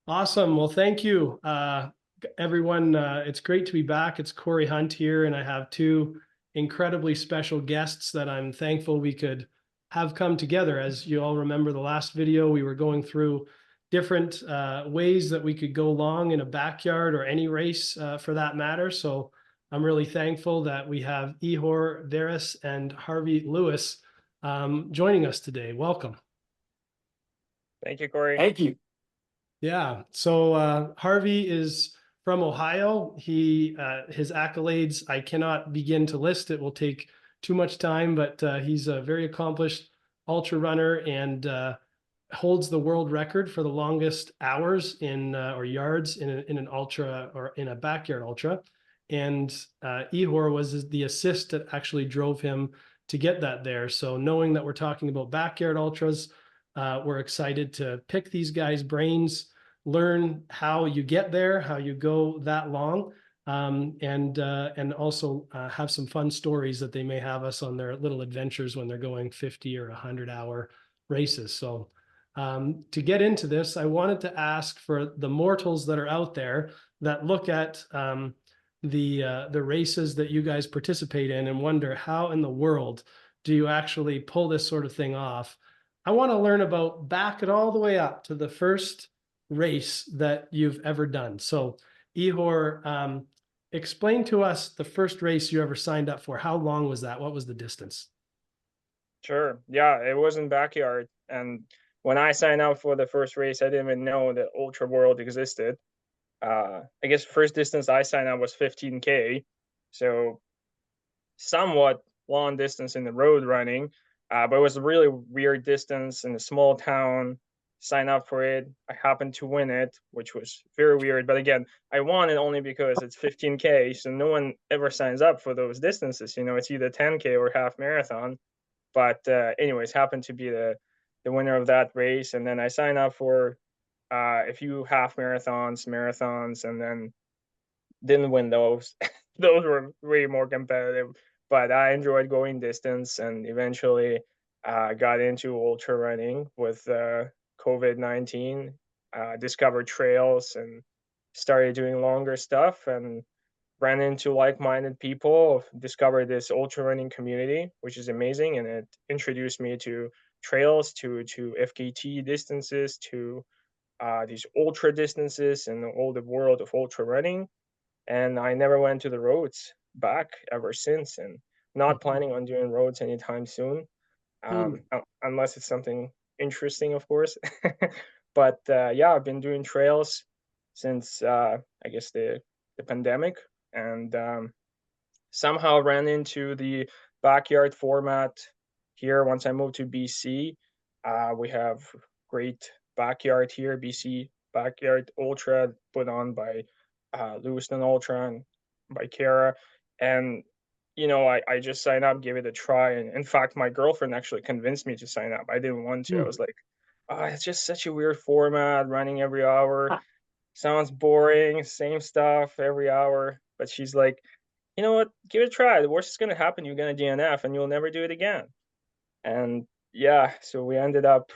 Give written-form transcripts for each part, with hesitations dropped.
Awesome. Well, thank you, everyone. It's great to be back. It's Corey Hunt here, and I have two incredibly special guests that I'm thankful we could have come together. As you all remember, the last video, we were going through different ways that we could go long in a backyard or any race for that matter. So I'm really thankful that we have Ihor Verys and Harvey Lewis joining us today. Welcome. Thank you, Corey. Thank you. Yeah. So Harvey is from Ohio. His accolades I cannot begin to list. It will take too much time, but he's a very accomplished ultra runner and holds the world record for the longest hours in or yards in an ultra or in a backyard ultra. And Ihor was the assist that actually drove him to get that there. So knowing that we're talking about backyard ultras, we're excited to pick these guys' brains, learn how you get there, how you go that long, and also have some fun stories that they may have us on their little adventures when they're going 50 or 100-hour races. So to get into this, I wanted to ask for the mortals that are out there that look at the races that you guys participate in and wonder how in the world do you actually pull this sort of thing off. I want to learn about back it all the way up to the first race that you've ever done. So Ihor, explain to us the first race you ever signed up for. How long was that? What was the distance? Sure. Yeah, it was in backyard. And when I signed up for the first race, I didn't even know that Ultra World existed. I guess first distance I signed up was 15K. So somewhat long distance in the road running. But it was a really weird distance in a small town. Sign up for it. I happened to win it, which was very weird. But again, I won it only because it's 15K. So no one ever signs up for those distances. It's either 10K or half marathon. But anyways, happened to be the winner of that race. And then I signed up for a few half marathons, and then didn't win those. Those were way more competitive, but I enjoyed going distance and eventually got into ultra running with COVID-19, discovered trails and started doing longer stuff and ran into like-minded people, discovered this ultra running community, which is amazing. And it introduced me to trails, to FKT distances, to these ultra distances and all the world of ultra running. And I never went to the roads back ever since, and not planning on doing roads anytime soon, unless it's something interesting, of course. But yeah, I've been doing trails since I guess the pandemic, and somehow ran into the backyard format here once I moved to BC. We have great backyard here, BC Backyard Ultra, put on by Lewiston Ultra and by Kara. And I just signed up, gave it a try. And in fact, my girlfriend actually convinced me to sign up. I didn't want to. I was like, oh, it's just such a weird format, running every hour. Sounds boring, same stuff every hour. But she's like, you know what? Give it a try. The worst is gonna happen. You're gonna DNF and you'll never do it again. And yeah, so we ended up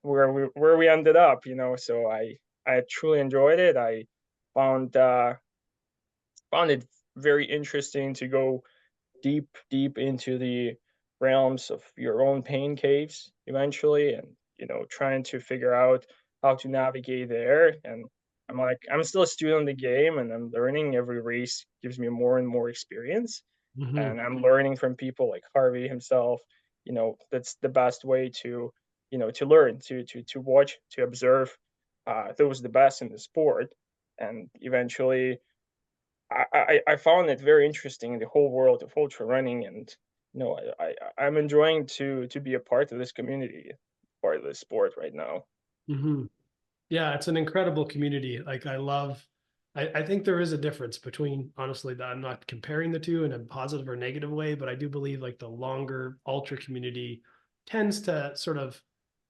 where we ended up. So I truly enjoyed it. I found found it very interesting to go deep into the realms of your own pain caves eventually, and trying to figure out how to navigate there. And I'm still a student in the game, and I'm learning. Every race gives me more and more experience, Mm-hmm. and I'm learning from people like Harvey himself. That's the best way to learn, to watch, to observe those the best in the sport. And eventually I found it very interesting in the whole world of ultra running. And I'm enjoying to be a part of this community, part of this sport right now. Mm-hmm. Yeah, it's an incredible community. Like I think there is a difference between, honestly, that I'm not comparing the two in a positive or negative way, but I do believe like the longer ultra community tends to sort of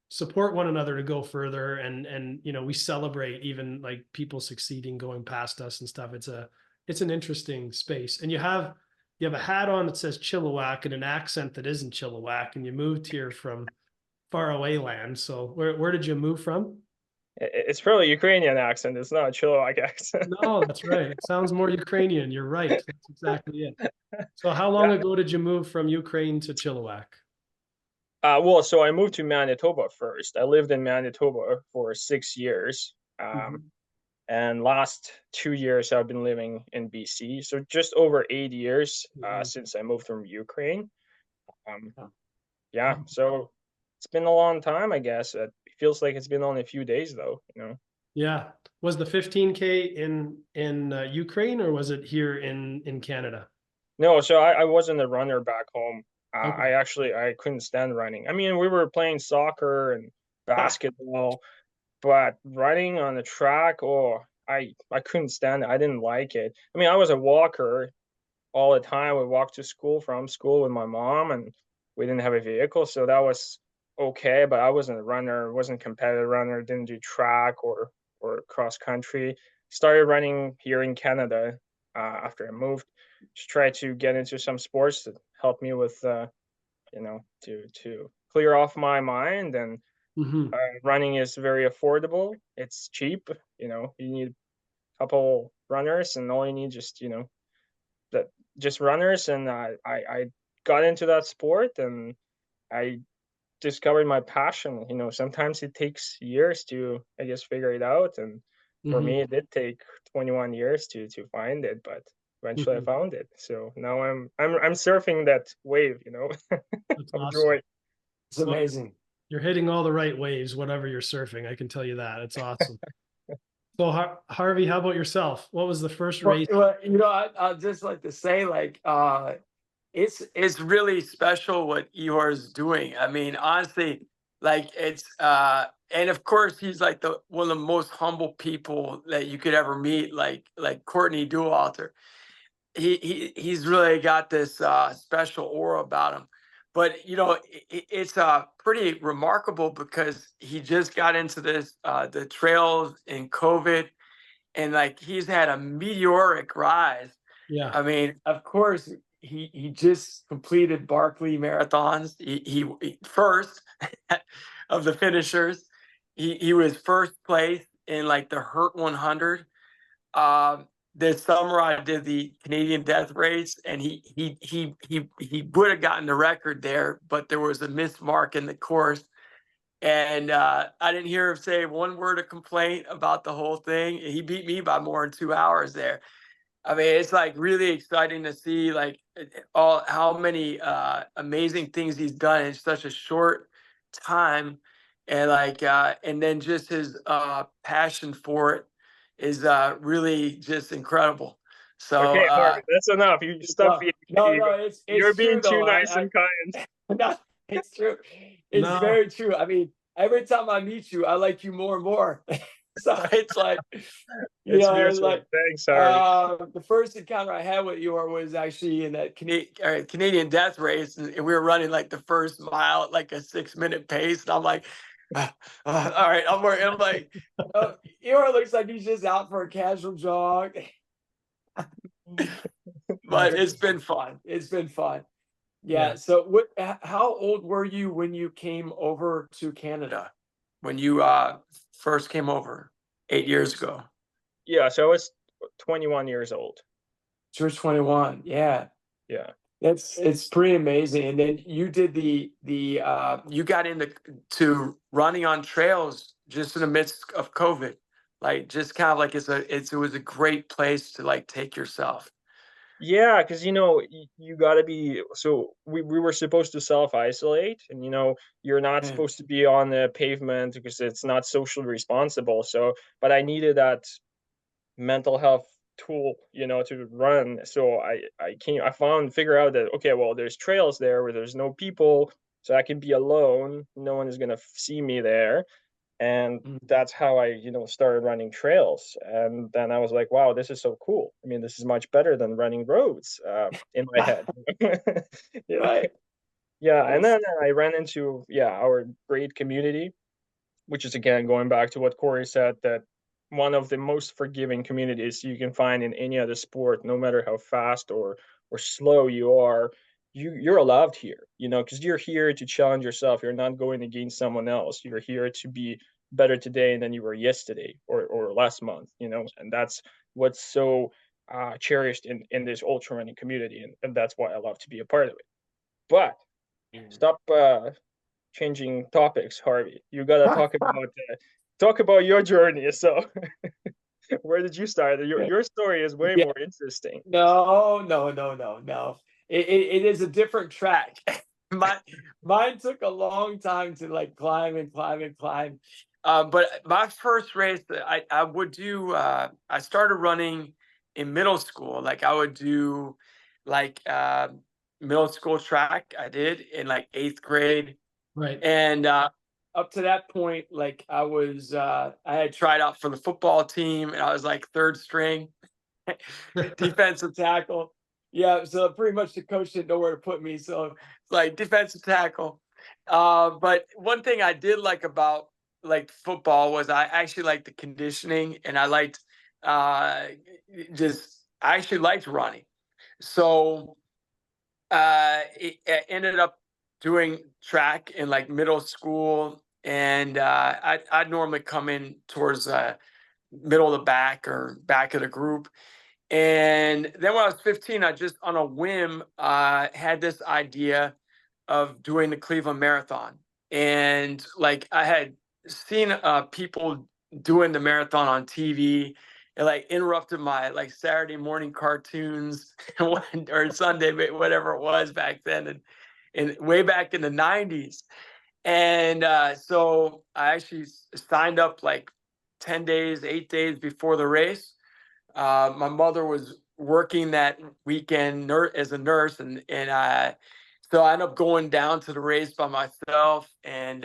support one another to go further, and we celebrate even like people succeeding going past us and stuff. It's an interesting space. And you have a hat on that says Chilliwack and an accent that isn't Chilliwack, and you moved here from far away land. So where did you move from? It's probably Ukrainian accent. It's not a Chilliwack accent. No, that's right. It sounds more Ukrainian. You're right. That's exactly it. So how long Yeah. ago did you move from Ukraine to Chilliwack? Well, so I moved to Manitoba first. I lived in Manitoba for 6 years. Mhm. And last 2 years I've been living in BC. So just over 8 years Mhm. since I moved from Ukraine. Um, Yeah. yeah, so it's been a long time, I guess. It feels like it's been only a few days though. Yeah. Was the 15K in Ukraine or was it here in Canada? No, so I wasn't a runner back home. Okay. I couldn't stand running. I mean, we were playing soccer and basketball, but running on the track, oh, I couldn't stand it. I didn't like it. I mean, I was a walker all the time. We walked to school from school with my mom, and we didn't have a vehicle, so that was okay. But I wasn't a runner, wasn't a competitive runner, didn't do track or cross country. Started running here in Canada after I moved. Just try to get into some sports that help me with to clear off my mind. And Hmm. running is very affordable. It's cheap. You need a couple runners, and all you need just that just runners. And I got into that sport, and I discovered my passion. Sometimes it takes years to, I guess, figure it out, and for Hmm. me it did take 21 years to find it, but eventually I Hmm. found it. So now I'm surfing that wave, That's of awesome. joy. It's Well, amazing. you're hitting all the right waves, whatever you're surfing. I can tell you that. It's awesome. So Harvey, how about yourself? What was the first race? I'd just like to say, like, it's really special what Ihor is doing. I mean, honestly, like and of course he's like the one of the most humble people that you could ever meet, like Courtney Dauwalter. He's really got this special aura about him. But it's pretty remarkable because he just got into this the trails in COVID, and like he's had a meteoric rise. Yeah. I mean, of course, he just completed Barkley marathons. He first of the finishers. He was first place in like the Hurt 100. Um, this summer I did the Canadian Death Race, and he would have gotten the record there, but there was a missed mark in the course, and I didn't hear him say one word of complaint about the whole thing. He beat me by more than 2 hours there. I mean, it's like really exciting to see like all how many amazing things he's done in such a short time, and and then just his passion for it is really just incredible. So Okay, Harvey, that's enough. You stop being no, you're it's true being too though. nice and kind. No, it's true. It's No. very true. I mean, every time I meet you, I like you more and more. So it's like, It's it's mutual. like Thanks, Harvey. the first encounter I had with you was actually in that Canadian Death Race, and we were running like the first mile at like a 6 minute pace, and I'm like, all right, I'm like, Eeyore looks like he's just out for a casual jog, but That's it's been fun. It's been fun. yeah. Yeah. So how old were you when you came over to Canada? When you first came over 8 years ago? Yeah, so I was 21 years old. You were 21. Yeah. Yeah. It's pretty amazing. And then you did you got into to running on trails just in the midst of COVID. Like just kind of like it was a great place to like take yourself. Yeah, because you got to be. So we were supposed to self-isolate, and you're not Yeah. supposed to be on the pavement because it's not socially responsible. So, but I needed that mental health tool, to run. So I figure out that, okay, well, there's trails there where there's no people, so I can be alone. No one is gonna see me there. And Mm. that's how I started running trails. And then I was like, wow, this is so cool. I mean, this is much better than running roads, in my head. Yeah. Right. Yeah, and That's then I ran into, our great community, which is again going back to what Corey said, that one of the most forgiving communities you can find in any other sport. No matter how fast or slow you are, you're allowed here, because you're here to challenge yourself. You're not going against someone else. You're here to be better today than you were yesterday or last month, and that's what's so cherished in this ultra running community, and that's why I love to be a part of it. But stop changing topics, Harvey. You gotta talk about your journey. So, where did you start? Your story is way Yeah. more interesting. No, no, no, no, no. It is a different track. Mine took a long time to like climb and climb and climb. But my first race that I would do, I started running in middle school. Like I would do like middle school track. I did in like 8th grade. Right. And up to that point, like I had tried out for the football team and I was like 3rd string defensive tackle. Yeah, so pretty much the coach didn't know where to put me. So it's like defensive tackle. But one thing I did like about like football was I actually liked the conditioning, and I liked I actually liked running. So I ended up doing track in like middle school, and I'd normally come in towards middle of the back or back of the group. And then when I was 15, I just on a whim had this idea of doing the Cleveland Marathon. And like I had seen people doing the marathon on TV. It like interrupted my like Saturday morning cartoons or Sunday, whatever it was back then, and way back in the 90s. And so I actually signed up like 10 days, 8 days before the race. My mother was working that weekend as a nurse, and so I ended up going down to the race by myself and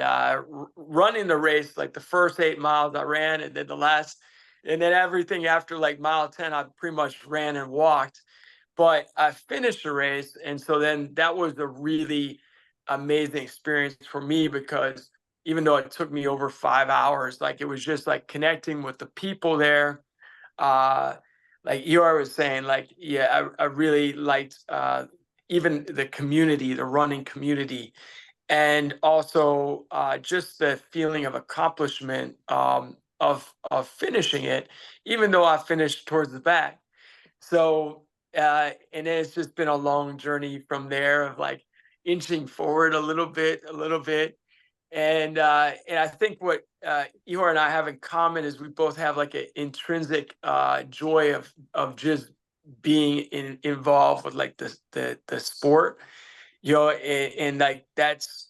running the race. Like the first 8 miles I ran, and then everything after like mile 10, I pretty much ran and walked. But I finished the race, and so then that was a really amazing experience for me, because even though it took me over 5 hours, like it was just like connecting with the people there. Like Ihor was saying, like, yeah, I really liked even the community, the running community, and also just the feeling of accomplishment of finishing it, even though I finished towards the back. So and it's just been a long journey from there of like inching forward a little bit, and I think what Ihor and I have in common is we both have like an intrinsic joy of just being involved with like the sport, and like that's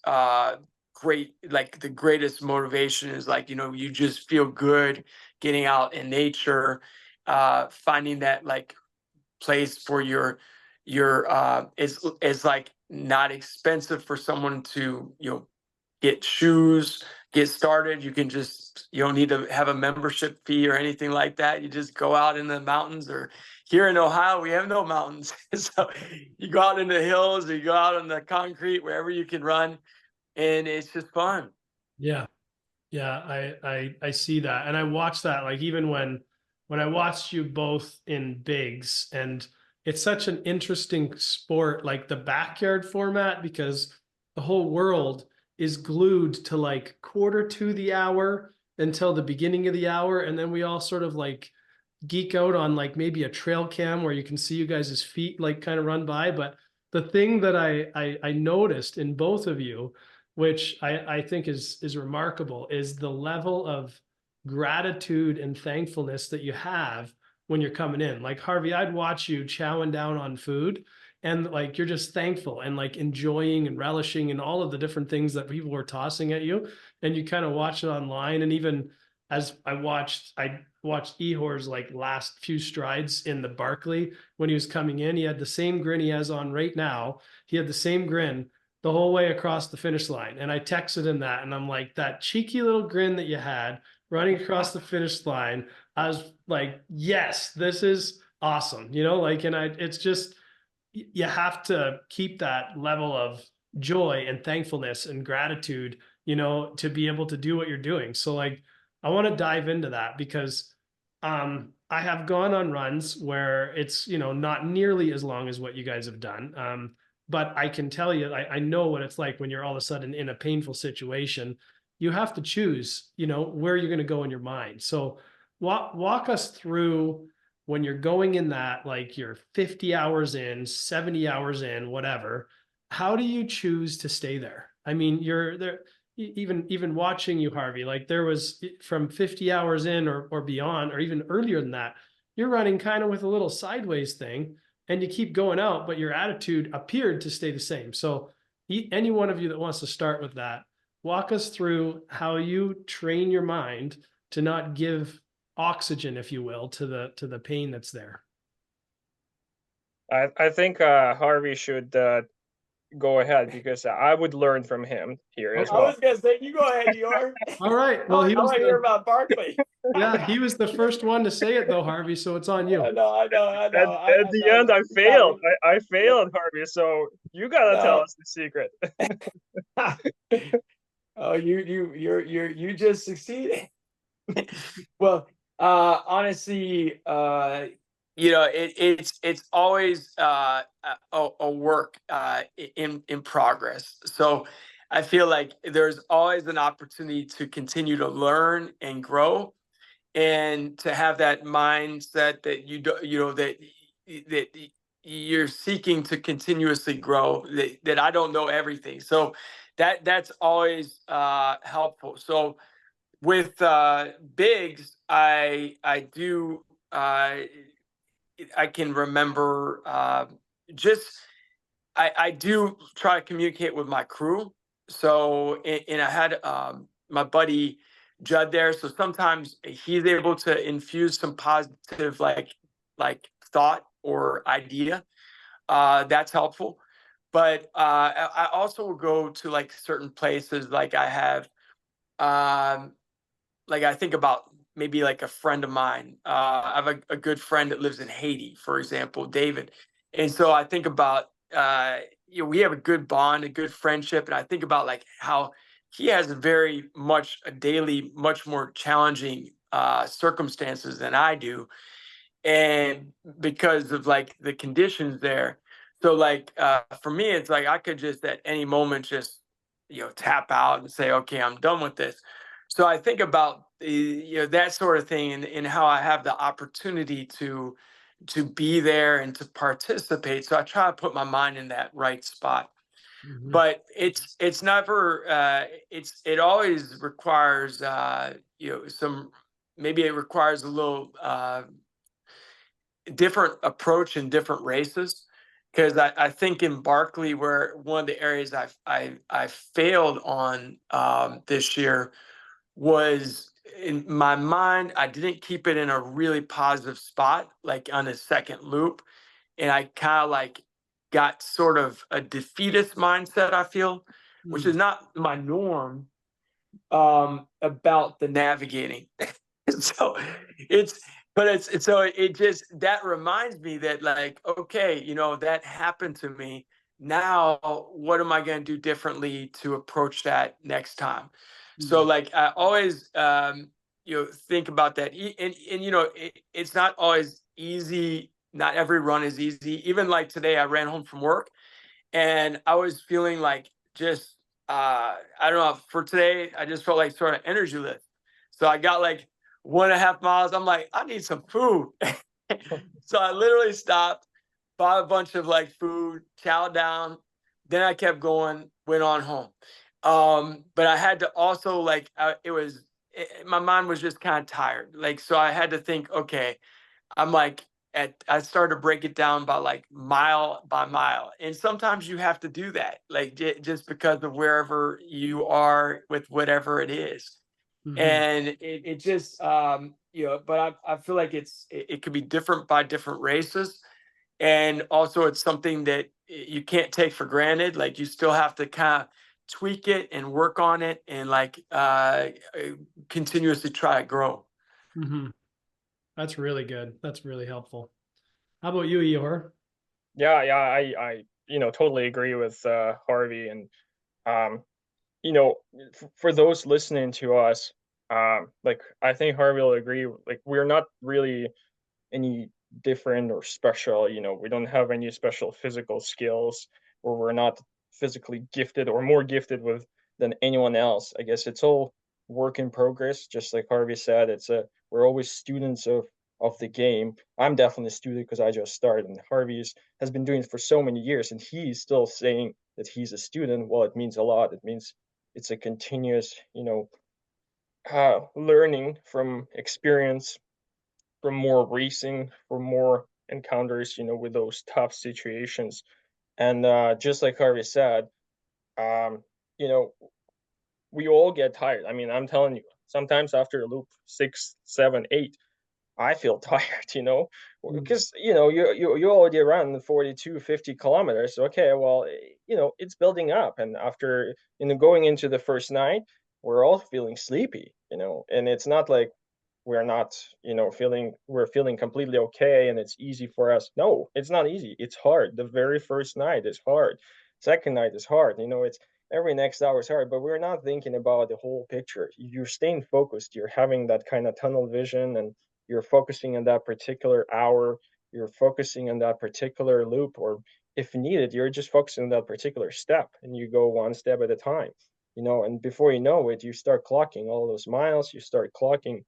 great. Like the greatest motivation is like, you just feel good getting out in nature, finding that like place for your it's like not expensive for someone to get shoes, get started. You don't need to have a membership fee or anything like that. You just go out in the mountains, or here in Ohio, we have no mountains. So you go out in the hills, or you go out on the concrete, wherever you can run. And it's just fun. Yeah. Yeah. I see that. And I watched that, like, even when I watched you both in bigs, and it's such an interesting sport, like the backyard format, because the whole world is glued to like quarter to the hour until the beginning of the hour. And then we all sort of like geek out on like maybe a trail cam where you can see you guys' feet like kind of run by. But the thing that I noticed in both of you, which I think is remarkable, is the level of gratitude and thankfulness that you have when you're coming in. Like Harvey, I'd watch you chowing down on food, and like you're just thankful and like enjoying and relishing and all of the different things that people were tossing at you, and you kind of watch it online. And even as I watched Ihor's like last few strides in the Barkley, when he was coming in, he had the same grin he has on right now. He had the same grin the whole way across the finish line. And I texted him that, and I'm like, that cheeky little grin that you had running across the finish line, I was like, yes, this is awesome. Like, and it's just, you have to keep that level of joy and thankfulness and gratitude, to be able to do what you're doing. So like, I want to dive into that, because I have gone on runs where it's, not nearly as long as what you guys have done. But I can tell you, I know what it's like when you're all of a sudden in a painful situation. you have to choose, where you're going to go in your mind. So walk us through when you're going in that, like you're 50 hours in, 70 hours in, whatever. How do you choose to stay there? I mean, you're there, even watching you, Harvey, like there was from 50 hours in or beyond, or even earlier than that, you're running kind of with a little sideways thing and you keep going out, but your attitude appeared to stay the same. So any one of you that wants to start with that, walk us through how you train your mind to not give oxygen, if you will, to the pain that's there. I think Harvey should go ahead, because I would learn from him here as I well. was gonna say, you go ahead, Ihor. All right. Well, I want to hear about Barkley. yeah, he was the first one to say it though, Harvey. So it's on you. I know. At the end, I failed. I failed, Harvey. So you gotta tell us the secret. Oh, you just succeeded. Well, honestly, it's always a work in progress. So I feel like there's always an opportunity to continue to learn and grow, and to have that mindset that that you're seeking to continuously grow, that I don't know everything. So that's always helpful. So with bigs, I do I can remember just I do try to communicate with my crew. So and I had my buddy Judd there, so sometimes he's able to infuse some positive like thought or idea. That's helpful. But I also will go to like certain places, like I have like I think about maybe like a friend of mine. I have a good friend that lives in Haiti, for example, David. And so I think about, we have a good bond, a good friendship. And I think about like how he has a very much a daily, much more challenging circumstances than I do. And because of like the conditions there. So like for me, it's like I could just at any moment just, tap out and say, okay, I'm done with this. So I think about that sort of thing, and how I have the opportunity to be there and to participate. So I try to put my mind in that right spot. Mhm. But it's never it always requires some, maybe it requires a little different approach in different races. Because I think in Barkley, where one of the areas I failed on this year was in my mind, I didn't keep it in a really positive spot, like on the second loop. And I kind of like got sort of a defeatist mindset, I feel, which is not my norm about the navigating. So it's so it just, that reminds me that like, okay, that happened to me. Now what am I going to do differently to approach that next time? So like I always think about that. And it's not always easy. Not every run is easy. Even like today, I ran home from work and I was feeling like just I don't know, for today I just felt like sort of energy lift. So I got like 1.5 miles. I'm like, I need some food. So I literally stopped, bought a bunch of like food, chowed down. Then I kept going, went on home. But I had to also like, my mind was just kind of tired. Like, so I had to think, okay, I'm like, I started to break it down by like mile by mile. And sometimes you have to do that, like just because of wherever you are with whatever it is. And it just, but I feel like it could be different by different races. And also it's something that you can't take for granted. Like you still have to kind of tweak it and work on it, and like continuously try to grow. That's really good. That's really helpful. How about you, Ihor? Yeah, I totally agree with Harvey. And for those listening to us, like I think Harvey will agree, like we're not really any different or special. We don't have any special physical skills, or we're not physically gifted or more gifted with than anyone else. I guess it's all work in progress, just like Harvey said. We're always students of the game. I'm definitely a student because I just started, and has been doing it for so many years, and he's still saying that he's a student. Well, it means a lot. It means it's a continuous, learning from experience, from more racing, from more encounters, with those tough situations. And just like Harvey said, um, you know, we all get tired. I mean, I'm telling you, sometimes after a loop 6, 7, 8, I feel tired, because you already run 42, 50 kilometers. Okay, well, it's building up, and after going into the first night, we're all feeling sleepy, and it's not like we're not, we're feeling completely okay and it's easy for us. No, it's not easy. It's hard. The very first night is hard. Second night is hard. It's every next hour is hard, but we're not thinking about the whole picture. You're staying focused. You're having that kind of tunnel vision, and you're focusing on that particular hour. You're focusing on that particular loop, or if needed, you're just focusing on that particular step, and you go one step at a time. And before you know it, you start clocking all those miles. You start clocking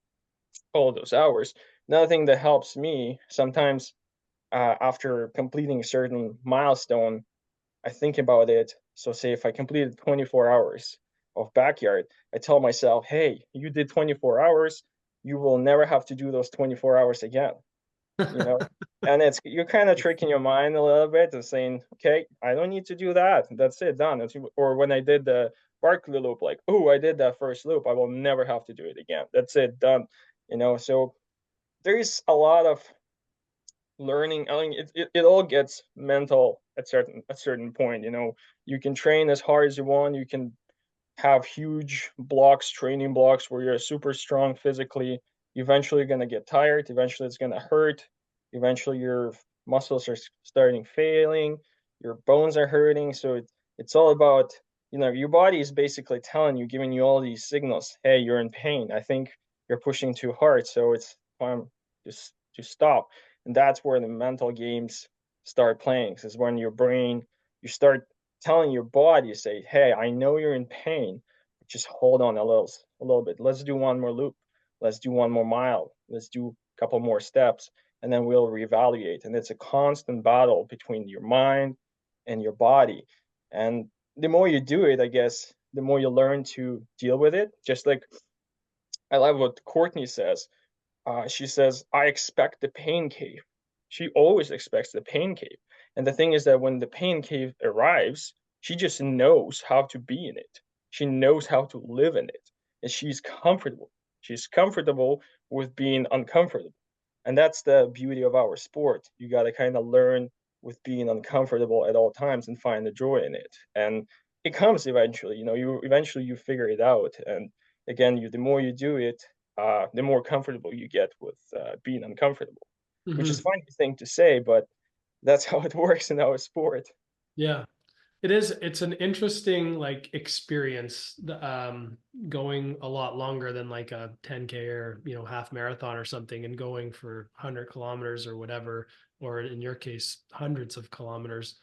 all those hours. Another thing that helps me sometimes, after completing a certain milestone, I think about it. So, say if I completed 24 hours of backyard, I tell myself, hey, you did 24 hours. You will never have to do those 24 hours again. And you're kind of tricking your mind a little bit and saying, okay, I don't need to do that. That's it, done. Or when I did the Barkley loop, like, oh, I did that first loop. I will never have to do it again. That's it, done. So there's a lot of learning. I mean, it all gets mental at certain point. You can train as hard as you want. You can have huge training blocks where you're super strong physically. Eventually you're going to get tired. Eventually it's going to hurt. Eventually your muscles are starting failing. Your bones are hurting. So it's all about, your body is basically telling you, giving you all these signals. Hey, you're in pain. I think you're pushing too hard. So it's time to stop. And that's where the mental games start playing. Because when your brain, you start telling your body, say, hey, I know you're in pain, but just hold on a little bit. Let's do one more loop. Let's do one more mile. Let's do a couple more steps, and then we'll reevaluate. And it's a constant battle between your mind and your body. And the more you do it, I guess, the more you learn to deal with it. Just like I love what Courtney says. She says, I expect the pain cave. She always expects the pain cave. And the thing is that when the pain cave arrives, she just knows how to be in it. She knows how to live in it. And she's comfortable. She's comfortable with being uncomfortable. And that's the beauty of our sport. You got to kind of learn with being uncomfortable at all times and find the joy in it. And it comes eventually, you figure it out. And again, the more you do it, the more comfortable you get with being uncomfortable, which is a funny thing to say, but that's how it works in our sport. Yeah, it is. It's an interesting experience, going a lot longer than like a 10K or, half marathon or something, and going for 100 kilometers or whatever, or in your case, hundreds of kilometers.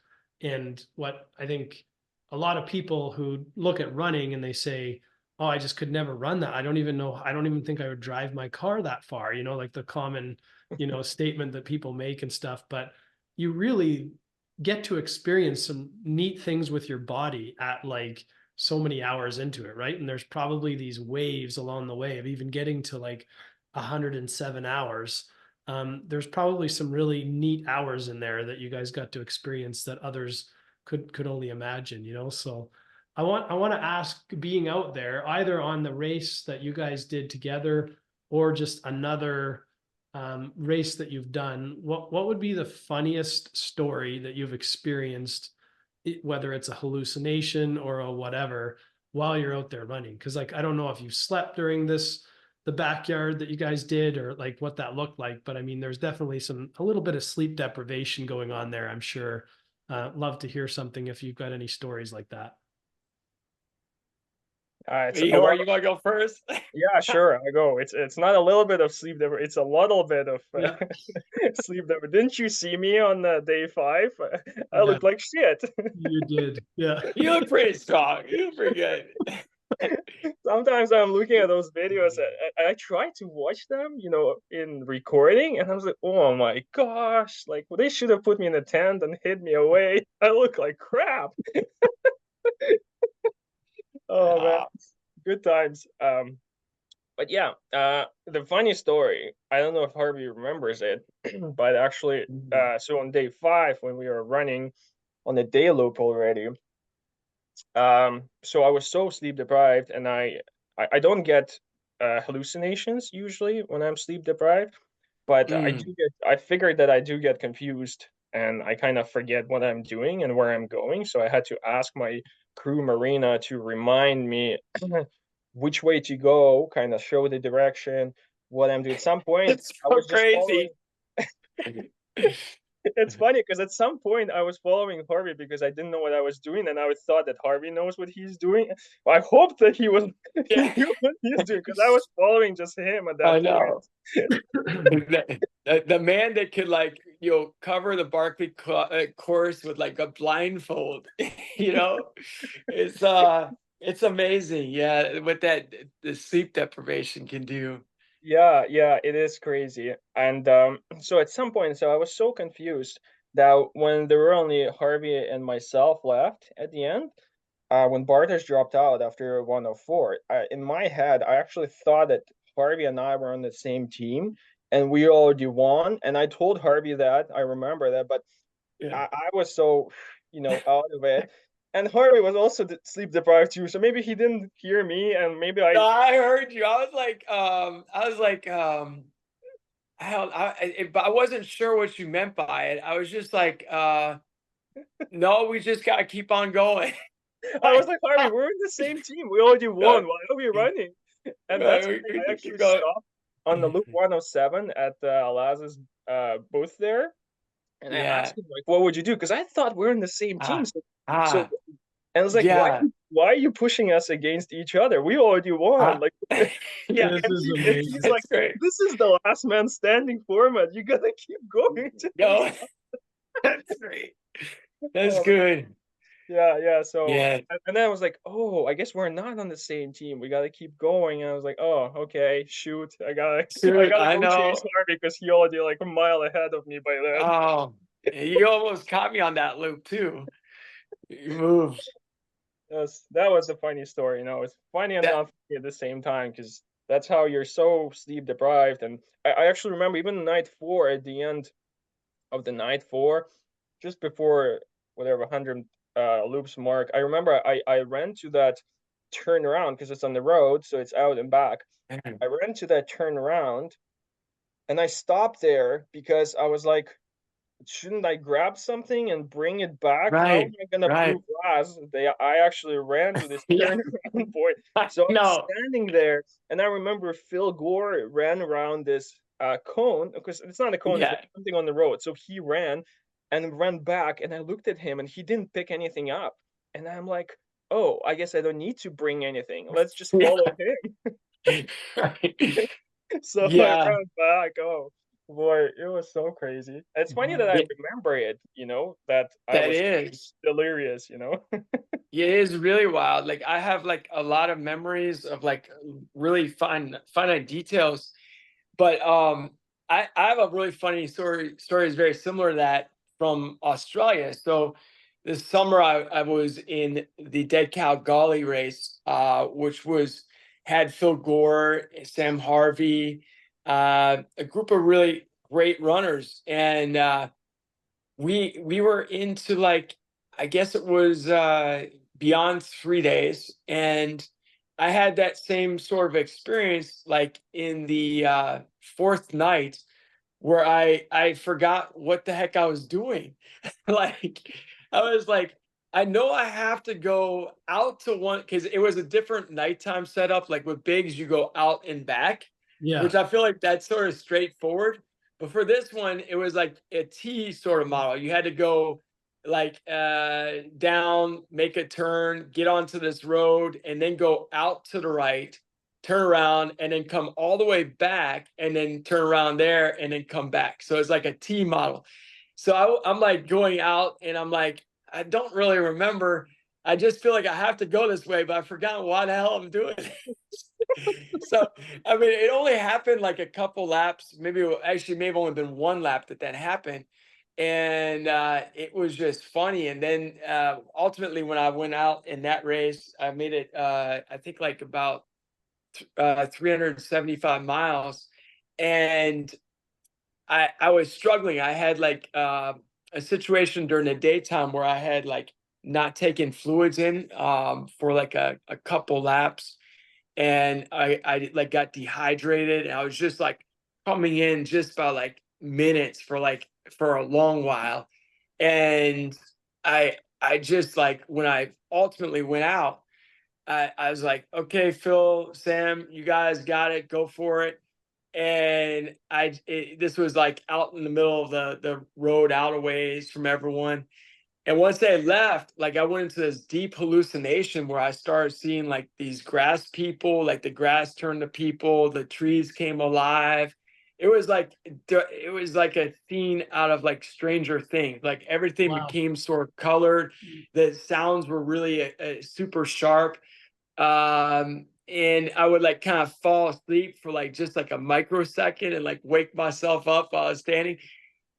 And what I think a lot of people who look at running and they say, oh, I just could never run that. I don't even think I would drive my car that far, like the common, statement that people make and stuff. But you really get to experience some neat things with your body at so many hours into it, right? And there's probably these waves along the way of even getting to 107 hours. There's probably some really neat hours in there that you guys got to experience that others could only imagine, So I want to ask, being out there, either on the race that you guys did together or just another race that you've done, what would be the funniest story that you've experienced, whether it's a hallucination or a whatever, while you're out there running? Because I don't know if you slept during the backyard that you guys did, or what that looked like, but I mean, there's definitely a little bit of sleep deprivation going on there, I'm sure. Love to hear something if you've got any stories like that. It's a Ihor, lot. you want to go first? Yeah, sure. I go. It's not a little bit of sleep deprivation. It's a little bit of Yeah. sleep deprivation. Didn't you see me on day 5? I Yeah, look like shit. you did. Yeah. You look pretty strong. You look pretty good. Sometimes I'm looking at those videos. I try to watch them, in recording, and I was like, oh my gosh, like they should have put me in a tent and hid me away. I look like crap. Oh man, Ah, good times. But yeah, the funny story, I don't know if Harvey remembers it, but actually, so on day 5 when we were running on the day loop already, so I was so sleep deprived, and I don't get hallucinations usually when I'm sleep deprived, but mm. I figured that I do get confused and I kind of forget what I'm doing and where I'm going. So I had to ask my crew Marina to remind me which way to go, kind of show the direction, what I'm doing. At some point, It's I so was just following. crazy. It's funny because at some point I was following Harvey because I didn't know what I was doing, and I thought that Harvey knows what he's doing. I hope that he was he Yeah, knew what he's doing because I was following just him at I that know. point. The man that could like cover the Barkley course with like a blindfold, you know, it's amazing. Yeah, what the sleep deprivation can do. Yeah, yeah, it is crazy. And so at some point, so I was so confused that when there were only Harvey and myself left at the end, when Bartos dropped out after 104, in my head, I actually thought that Harvey and I were on the same team and we already won. And I told Harvey that, I remember that, but Yeah. I was so, out of it. And Harvey was also sleep deprived too, so maybe he didn't hear me, and maybe No, I. I heard you. I was like, but I wasn't sure what you meant by it. I was just like, no, we just gotta keep on going. I was Like, like, Harvey, we're in the same team. We already won. Why are we running? And that's we, why we I just keep actually going. stopped on the loop 107 at Laz's booth there. And I Yeah. asked him, like, what would you do? Because I thought we're in the same team. Ah, So ah, and I was like, yeah. why are you pushing us against each other? We already won. Ah, Like, yeah. This and is he's amazing. like, That's great. this is the last man standing format. You gotta keep going to this. No, that's great. That's Oh, good. yeah, yeah. So, Yeah. and then I was like, oh, I guess we're not on the same team. We gotta keep going. And I was like, oh, okay, shoot, I gotta, I Dude, gotta I go chase know. Harvey because he already like a mile ahead of me by then. Oh, you almost caught me on that loop too. You moved. That was a funny story. It's funny and That not funny at the same time because that's how you're so sleep deprived. And I actually remember even night 4 at the end of the night 4, just before whatever 100 loops mark. I remember I ran to that turnaround because it's on the road, so it's out and back. I ran to that turnaround and I stopped there because I was like, shouldn't I grab something and bring it back? How am right, I gonna right. prove last? I actually ran to this Yeah, turnaround point. So I'm no. standing there, and I remember Phil Gore ran around this cone because it's not a cone, it's Yeah. like something on the road. So he ran back, and I looked at him, and he didn't pick anything up. And I'm like, oh, I guess I don't need to bring anything. Let's just Yeah. follow him. Right. So I Yeah. ran back. Oh boy, it was so crazy. It's funny that I Yeah, remember it, that I that was is. delirious. Yeah, it is really wild. Like I have like a lot of memories of like really finite details. But I have a really funny story is very similar to that from Australia. So this summer I was in the Dead Cow Golly race, which had Phil Gore, Sam Harvey, a group of really great runners, and we were into like, I guess it was beyond 3 days, and I had that same sort of experience like in the fourth night where I forgot what the heck I was doing. Like I was like, I know I have to go out to one because it was a different nighttime setup. Like with bigs, you go out and back, Yeah. which I feel like that's sort of straightforward. But for this one, it was like a T sort of model. You had to go like down, make a turn, get onto this road, and then go out to the right, turn around, and then come all the way back, and then turn around there, and then come back. So it's like a T model. So I'm like going out, and I'm like, I don't really remember. I just feel like I have to go this way, but I forgot why the hell I'm doing it. So, I mean, it only happened like a couple laps. Maybe actually may have only been one lap that happened. And it was just funny. And then ultimately, when I went out in that race, I made it, I think, like about 375 miles. And I was struggling. I had like a situation during the daytime where I had like not taken fluids in for like a couple laps, and I like got dehydrated, and I was just like coming in just by like minutes for a long while. And I just like, when I ultimately went out, I was like, okay, Phil, Sam, you guys got it, go for it. And this was like out in the middle of the road, out a ways from everyone. And once they left, like I went into this deep hallucination where I started seeing like these grass people, like the grass turned to people, the trees came alive. It was like a scene out of like Stranger Things. Like everything Wow. became sort of colored. The sounds were really super sharp. And I would like kind of fall asleep for like just like a microsecond and like wake myself up while I was standing.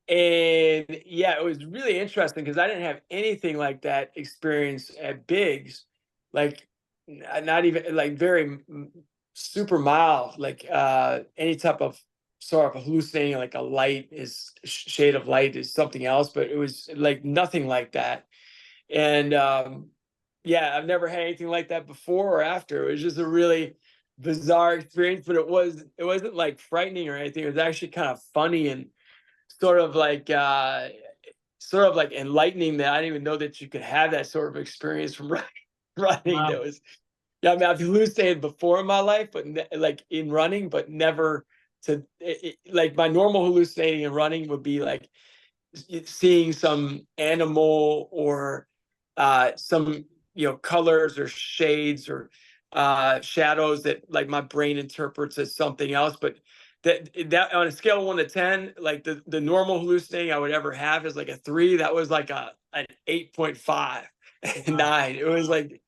And yeah, it was really interesting because I didn't have anything like that experience at Biggs, like not even like very super mild, like any type of sort of hallucinating, like a light is shade of light is something else, but it was like nothing like that. And yeah, I've never had anything like that before or after. It was just a really bizarre experience, but it wasn't like frightening or anything. It was actually kind of funny and sort of like enlightening, that I didn't even know that you could have that sort of experience from running. Wow. That was, yeah, I mean, I've hallucinated before in my life, but like in running, but never like my normal hallucinating in running would be like seeing some animal or some colors or shades or shadows that like my brain interprets as something else. But that on a scale of 1 to 10, like the normal hallucinating I would ever have is like a 3. That was like an 8.5. Wow. 9. It was like,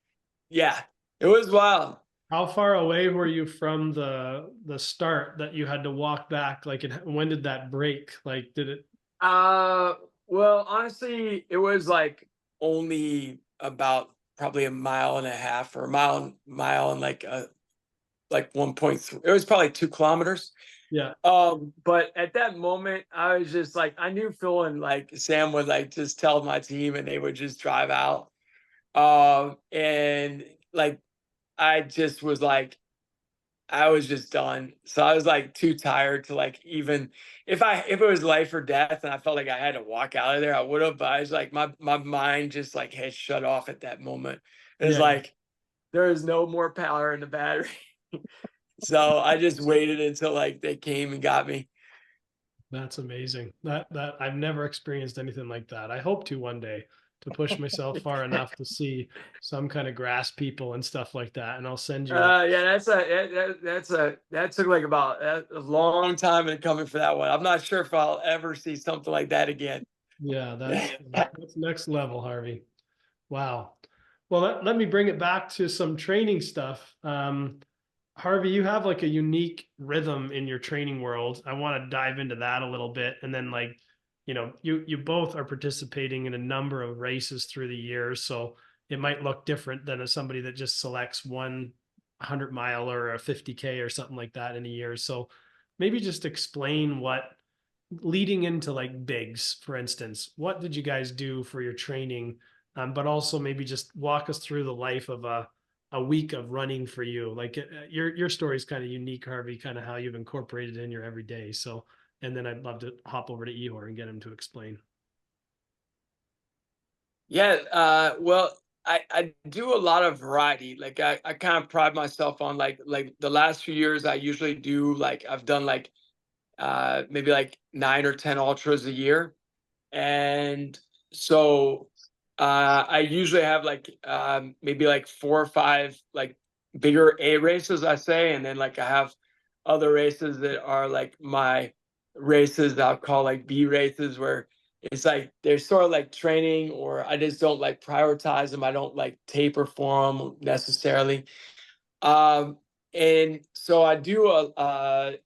yeah, it was wild. How far away were you from the start that you had to walk back? Like, when did that break? Like, did it? Well, honestly, it was like only about probably a mile and a half or a mile and like 1.3. It was probably 2 kilometers. Yeah. But at that moment, I was just like, I knew Phil and like Sam would like just tell my team and they would just drive out. And like, I just was like, I was just done. So I was like too tired to like, even if it was life or death and I felt like I had to walk out of there, I would have. But I was like, my mind just like had shut off at that moment. It was Yeah. like, there is no more power in the battery. So I just waited until like they came and got me. That's amazing. That I've never experienced anything like that. I hope to one day, to push myself far enough to see some kind of grass people and stuff like that. And I'll send you. Yeah, that took like about a long time in coming for that one. I'm not sure if I'll ever see something like that again. Yeah, that's next level, Harvey. Wow. Well, let me bring it back to some training stuff. Harvey, you have like a unique rhythm in your training world. I want to dive into that a little bit. And then like, you both are participating in a number of races through the years. So it might look different than somebody that just selects 100-mile or a 50K or something like that in a year. So maybe just explain what, leading into like Bigs, for instance, what did you guys do for your training? But also maybe just walk us through the life of a week of running for you. Like your story is kind of unique, Harvey, kind of how you've incorporated it in your everyday. So, and then I'd love to hop over to Ihor and get him to explain. Yeah, well, I do a lot of variety. Like I kind of pride myself on like the last few years I usually do like I've done like maybe like 9 or 10 ultras a year. And So I usually have like maybe like 4 or 5 like bigger A races, I say, and then like I have other races that are like my races that I'll call like B races, where it's like they're sort of like training, or I just don't like prioritize them. I don't like taper for them necessarily. And so I do a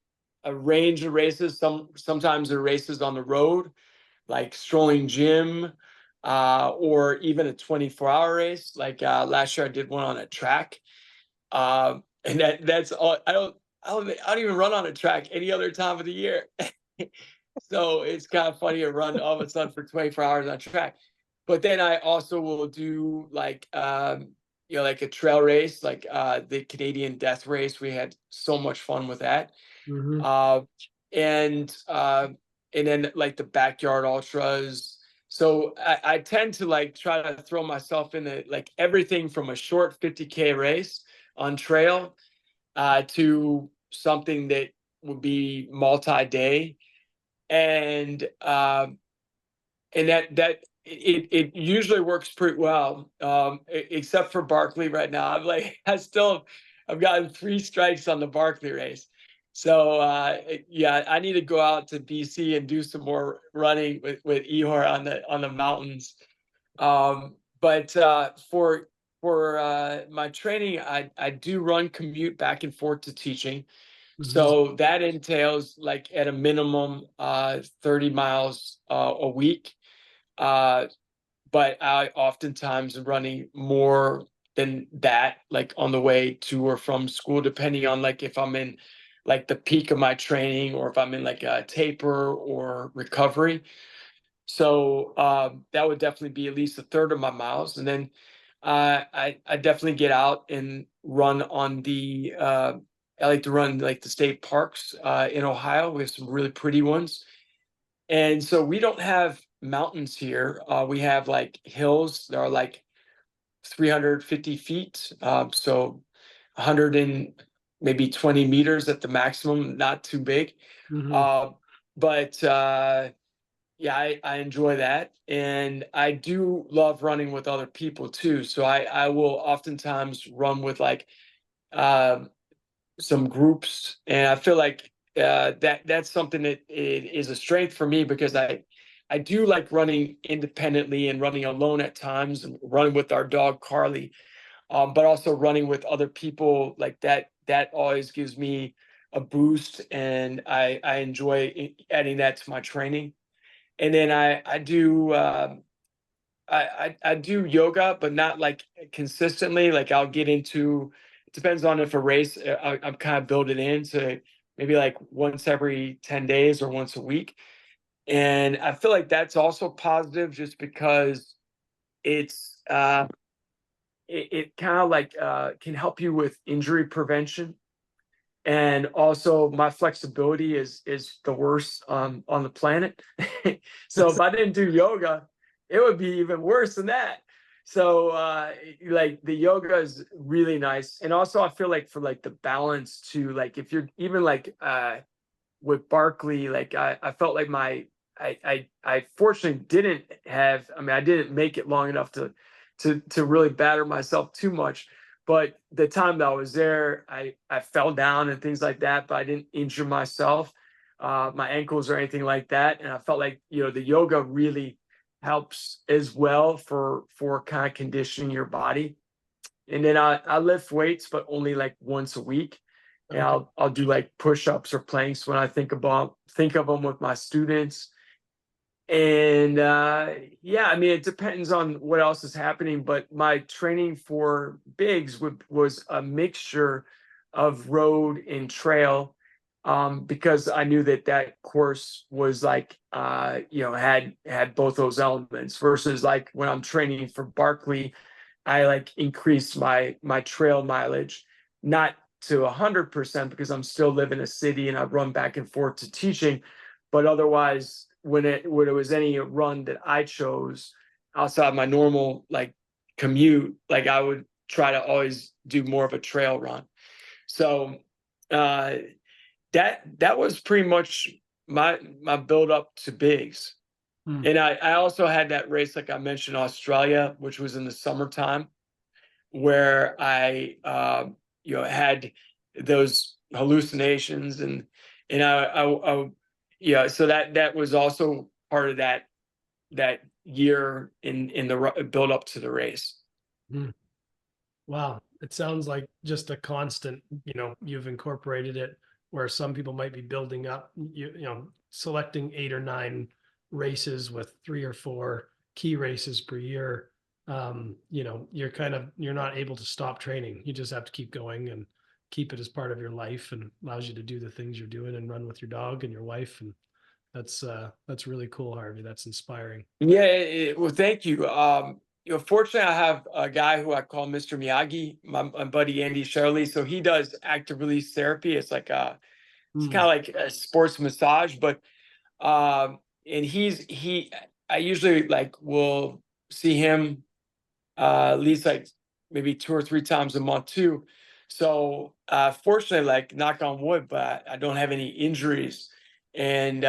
range of races. Sometimes they're races on the road, like strolling gym, or even a 24-hour race. Like last year, I did one on a track, and that's all. I don't even run on a track any other time of the year. So it's kind of funny to run all of a sudden for 24 hours on track. But then I also will do like like a trail race, like the Canadian Death Race. We had so much fun with that. Mhm. Uh, and then like the backyard ultras. So I tend to like try to throw myself into like everything from a short 50K race on trail to something that would be multi-day. And it usually works pretty well, except for Barkley right now. I'm like, I've gotten 3 strikes on the Barkley race. So yeah, I need to go out to BC and do some more running with Ihor on the mountains. But for my training, I do run commute back and forth to teaching. Mhm. So that entails like at a minimum 30 miles a week. But I oftentimes am running more than that, like on the way to or from school, depending on like if I'm in like the peak of my training, or if I'm in like a taper or recovery. So that would definitely be at least a third of my miles. And then I definitely get out and run on the I like to run like the state parks in Ohio. We have some really pretty ones. And so we don't have mountains here. We have like hills that are like 350 feet. So 100 and maybe 20 meters at the maximum, not too big. Mhm. But yeah, I enjoy that. And I do love running with other people too. So I will oftentimes run with like um some groups, and I feel like that's something that it is a strength for me, because I do like running independently and running alone at times, and running with our dog Carly, but also running with other people like that. That always gives me a boost, and I enjoy adding that to my training. And then I do I do yoga, but not like consistently. Like I'll get into, it depends on if a race, I'm kind of build it in to maybe like once every 10 days or once a week. And I feel like that's also positive, just because it's it kind of like can help you with injury prevention. And also my flexibility is the worst on the planet. So if I didn't do yoga, it would be even worse than that. So like the yoga is really nice. And also I feel like for like the balance too, like if you're even like with Barkley, like I felt like I fortunately didn't have, I mean, I didn't make it long enough to really batter myself too much. But the time that I was there, I fell down and things like that, but I didn't injure myself, my ankles or anything like that. And I felt like, the yoga really helps as well for kind of conditioning your body. And then I lift weights, but only like once a week. And Okay. I'll do like push-ups or planks when I think of them with my students. And yeah, I mean, it depends on what else is happening, but my training for bigs was a mixture of road and trail, because I knew that course was like had both those elements, versus like when I'm training for Barkley, I like increased my trail mileage, not to 100%, because I'm still live in a city and I run back and forth to teaching, but otherwise when it was any run that I chose outside my normal like commute, like I would try to always do more of a trail run. So uh that was pretty much my build up to bigs. Hmm. And I also had that race, like I mentioned, Australia, which was in the summertime, where I had those hallucinations, and I yeah, so that was also part of that year in the build up to the race. Hmm. Wow. It sounds like just a constant, you've incorporated it where some people might be building up, selecting 8 or 9 races with 3 or 4 key races per year. You're not able to stop training. You just have to keep going and keep it as part of your life, and allows you to do the things you're doing and run with your dog and your wife. And that's really cool, Harvey. That's inspiring. Yeah, well, thank you. Fortunately, I have a guy who I call Mr. Miyagi, my buddy Andy Shirley. So he does active release therapy. It's it's kind of like a sports massage, but and I usually will see him at least maybe 2 or 3 times a month too. So fortunately, knock on wood, but I don't have any injuries. And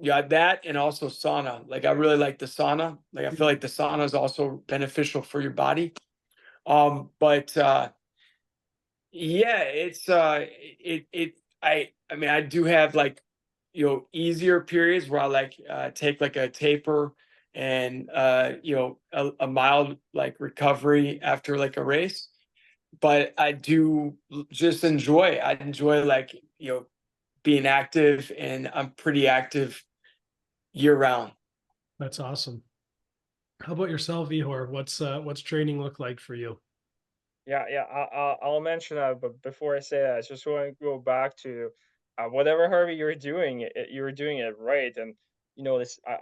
yeah, that, and also sauna. I really like the sauna. I feel like the sauna is also beneficial for your body. But yeah, I mean, I do have easier periods where I take a taper and a mild recovery after a race. But I do just I enjoy being active, and I'm pretty active year round. That's awesome. How about yourself, Ihor? What's training look like for you? Yeah, yeah. I'll mention that, but before I say that, I just want to go back to whatever Harvey you're doing, you're doing it right. And this, I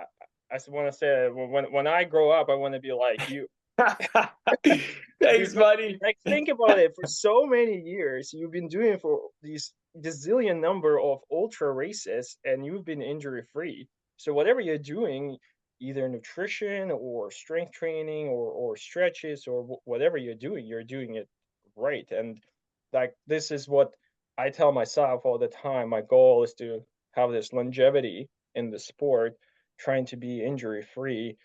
just want to say, when I grow up, I want to be like you. Thanks, buddy. Like, think about it. For so many years, you've been doing for these gazillion number of ultra races, and you've been injury free. So whatever you're doing, either nutrition or strength training or stretches or whatever you're doing it right. And this is what I tell myself all the time. My goal is to have this longevity in the sport, trying to be injury free,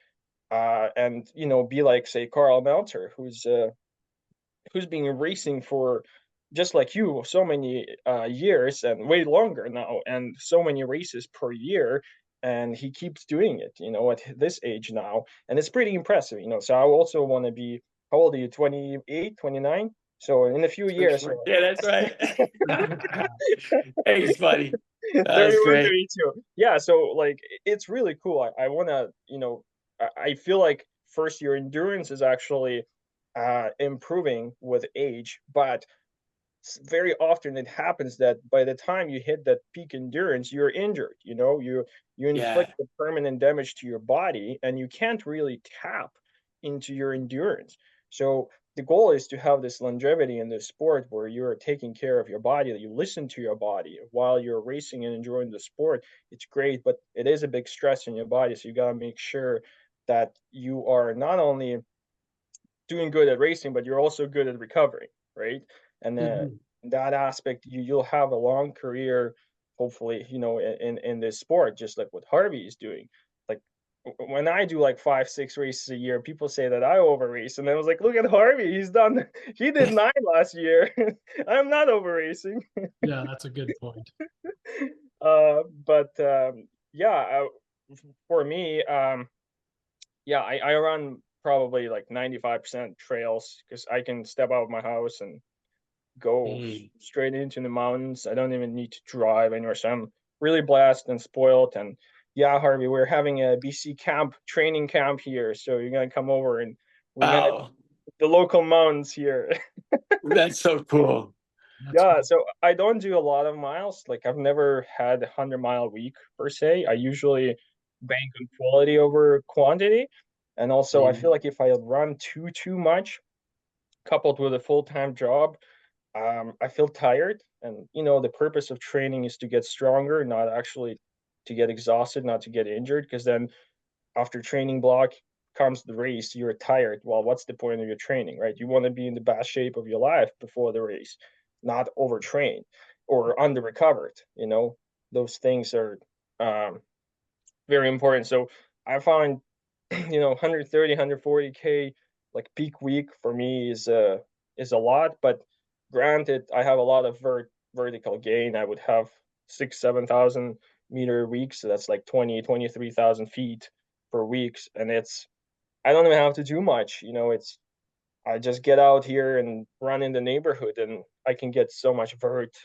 and be like, say, Carl Melter, who's been racing for, just like you, so many years and way longer now, and so many races per year, and he keeps doing it, at this age now, and it's pretty impressive. So I also want to be, how old are you, 28, 29? So in a few years, Yeah, that's right. Thanks, buddy. That's 31, great. 32. Yeah, so it's really cool. I want to, I feel like first your endurance is actually improving with age, but very often it happens that by the time you hit that peak endurance, you're injured. You inflict Yeah. the permanent damage to your body, and you can't really tap into your endurance. So the goal is to have this longevity in this sport where you're taking care of your body, that you listen to your body while you're racing and enjoying the sport. It's great, but it is a big stress in your body. So you got to make sure that you are not only doing good at racing, but you're also good at recovering, right? And Mhm. that aspect, you'll have a long career, hopefully, in this sport, just like what Harvey is doing. Like, when I do like 5, 6 races a year, people say that I over race, and I was like, look at Harvey, he did 9 last year. I'm not over racing. Yeah, that's a good point. But yeah, for me, yeah, I run probably like 95% trails, because I can step out of my house and go Mm. straight into the mountains. I don't even need to drive anywhere. So I'm really blessed and spoiled. And yeah, Harvey, we're having a BC training camp here. So you're gonna come over, and we're gonna Wow, the local mountains here. that's so cool. That's Yeah, cool. so I don't do a lot of miles. Like, I've never had a 100-mile week per se. I usually bank on quality over quantity. And also, I feel Mm. like if I run too much, coupled with a full-time job, I feel tired. And the purpose of training is to get stronger, not actually to get exhausted, not to get injured. Because then after training block comes the race, you're tired. Well, what's the point of your training, right? You want to be in the best shape of your life before the race, not overtrained or under recovered. Those things are um, very important. So I found, 130, 140K like peak week for me is a lot, but granted, I have a lot of vertical gain. I would have 7,000 meter weeks, so that's like 23,000 feet per weeks, and I don't even have to do much. I just get out here and run in the neighborhood, and I can get so much vert,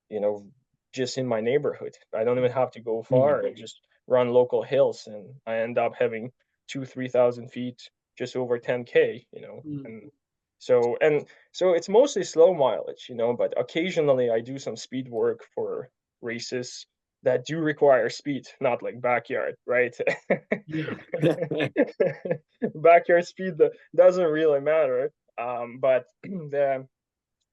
you know, just in my neighborhood. I don't even have to go far. I just run local hills, and I end up having 3,000 feet, just over 10K. And so it's mostly slow mileage, but occasionally I do some speed work for races that do require speed, not like backyard, right? Yeah. Backyard speed doesn't really matter. But the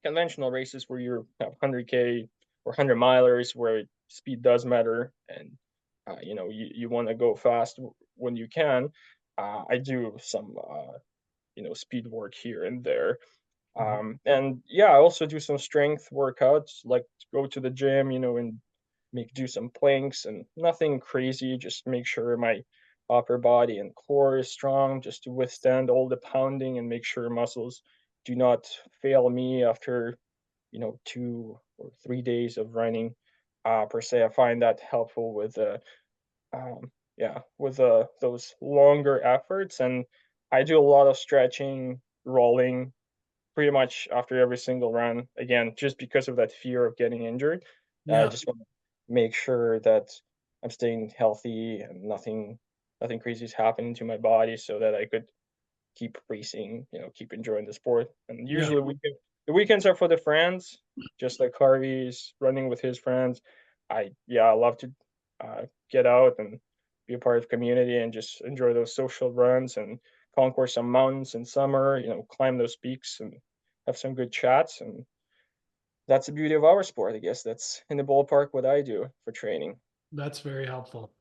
conventional races where you have 100K or 100 milers where speed does matter, and you want to go fast when you can. I do some speed work here and there. And yeah, I also do some strength workouts, like go to the gym, and do some planks, and nothing crazy, just make sure my upper body and core is strong, just to withstand all the pounding and make sure muscles do not fail me after 2 or 3 days of running, per se. I find that helpful with those longer efforts. And I do a lot of stretching, rolling, pretty much after every single run, again, just because of that fear of getting injured. I Yeah. just want to make sure that I'm staying healthy and nothing crazy is happening to my body, so that I could keep racing, keep enjoying the sport. And Yeah. usually the weekends are for the friends, just like Harvey's running with his friends. I love to get out and be a part of community and just enjoy those social runs and conquer some mountains in summer, climb those peaks and have some good chats. And that's the beauty of our sport. I guess that's in the ballpark what I do for training. That's very helpful.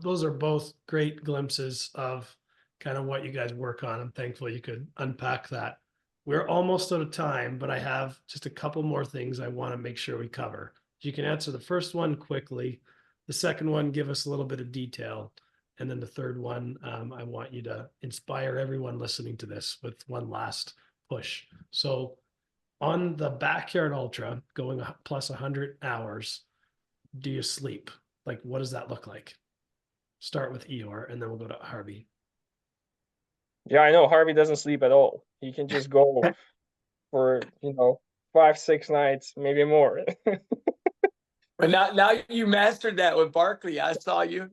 Those are both great glimpses of kind of what you guys work on. I'm thankful you could unpack that. We're almost out of time, but I have just a couple more things I want to make sure we cover. You can answer the first one quickly. The second one, give us a little bit of detail. And then the third one, I want you to inspire everyone listening to this with one last push. So on the Backyard Ultra, going plus 100 hours, do you sleep? Like, what does that look like? Start with Ihor, and then we'll go to Harvey. Yeah, I know Harvey doesn't sleep at all. He can just go for 5, 6 nights, maybe more. But now you mastered that with Barkley. I saw you.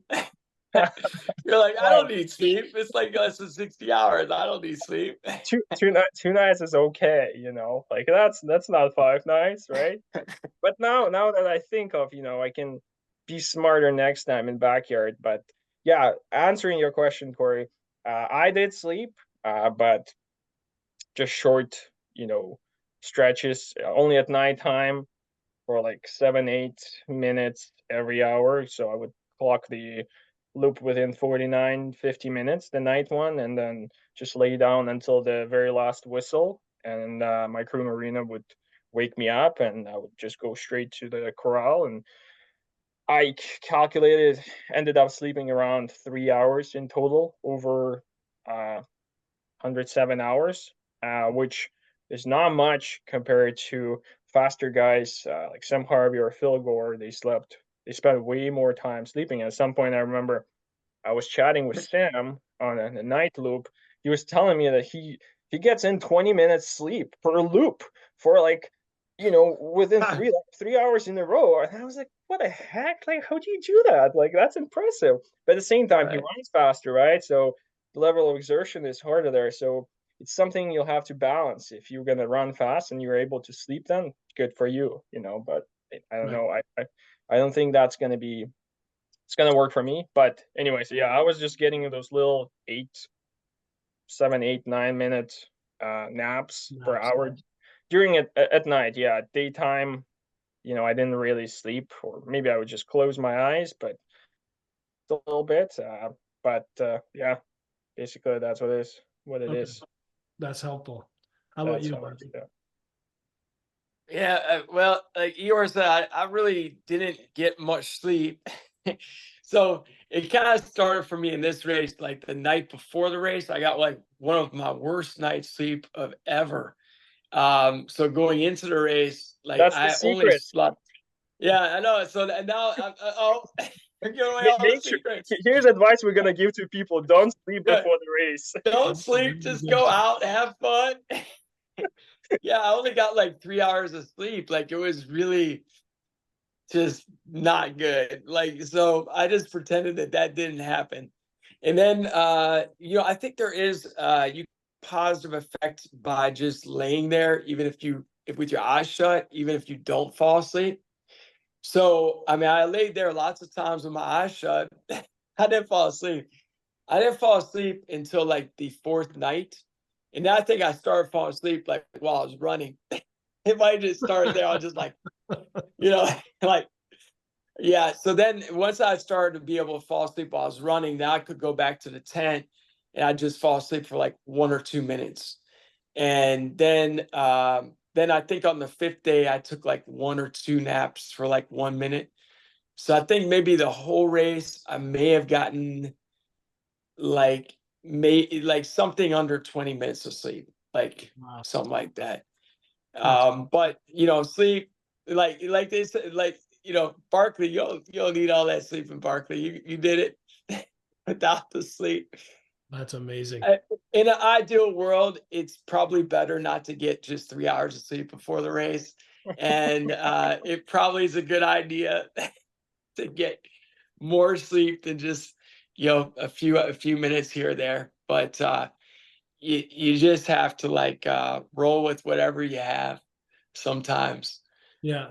You're like, I don't need sleep. It's like less than 60 hours. I don't need sleep. Two nights is okay, like that's not 5 nights, right? But now that I think of, I can be smarter next time in backyard. But yeah, answering your question, Corey, I did sleep, but just short, stretches, only at nighttime for like 7, 8 minutes every hour. So I would clock the loop within 49, 50 minutes, the night one, and then just lay down until the very last whistle. And my crew marina would wake me up, and I would just go straight to the corral. And I calculated, ended up sleeping around 3 hours in total over 107 hours, which is not much compared to faster guys like Sam Harvey or Phil Gore. They spent way more time sleeping. At some point, I remember I was chatting with Sam on a night loop. He was telling me that he gets in 20 minutes sleep per loop for like, within 3 hours in a row. And I was like, what the heck? Like, how do you do that? Like, that's impressive. But at the same time, he runs faster, right? So the level of exertion is harder there. So it's something you'll have to balance. If you're going to run fast and you're able to sleep, then good for you, But I don't know. I don't think it's going to work for me. But anyway, so yeah, I was just getting those little 7, 8, 9 minute naps per hour during it at night. Yeah, daytime, I didn't really sleep, or maybe I would just close my eyes, but a little bit. But yeah, basically that's what it is. That's helpful. How about you, Harvey? Yeah, well, like Ihor said, I really didn't get much sleep. So it kind of started for me in this race, like the night before the race. I got like one of my worst night's sleep of ever. So going into the race, like That's the I only secret. slept. Yeah, I know. So now I'm giving away all the Make sure, secrets. here's advice we're gonna give to people: don't sleep Yeah, before the race. don't sleep, just go out, have fun. Yeah, I only got like 3 hours of sleep. Like it was really just not good. Like, so I just pretended that that didn't happen. And then, I think there is positive effect by just laying there, even if with your eyes shut, even if you don't fall asleep. So, I mean, I laid there lots of times with my eyes shut. I didn't fall asleep. I didn't fall asleep until like the fourth night. And I think I started falling asleep like while I was running. It might have just started there. I was just like, like, yeah. So then once I started to be able to fall asleep while I was running, now I could go back to the tent and I just fall asleep for like 1 or 2 minutes. And then I think on the fifth day, I took like 1 or 2 naps for like 1 minute. So I think maybe the whole race, I may have gotten like something under 20 minutes of sleep, like Wow. something like that. That's But sleep, like they said, like Barkley, you don't need all that sleep in Barkley. You did it without the sleep. that's amazing. In an ideal world, it's probably better not to get just 3 hours of sleep before the race, and it probably is a good idea to get more sleep than just a few minutes here or there. But you just have to like roll with whatever you have sometimes. Yeah.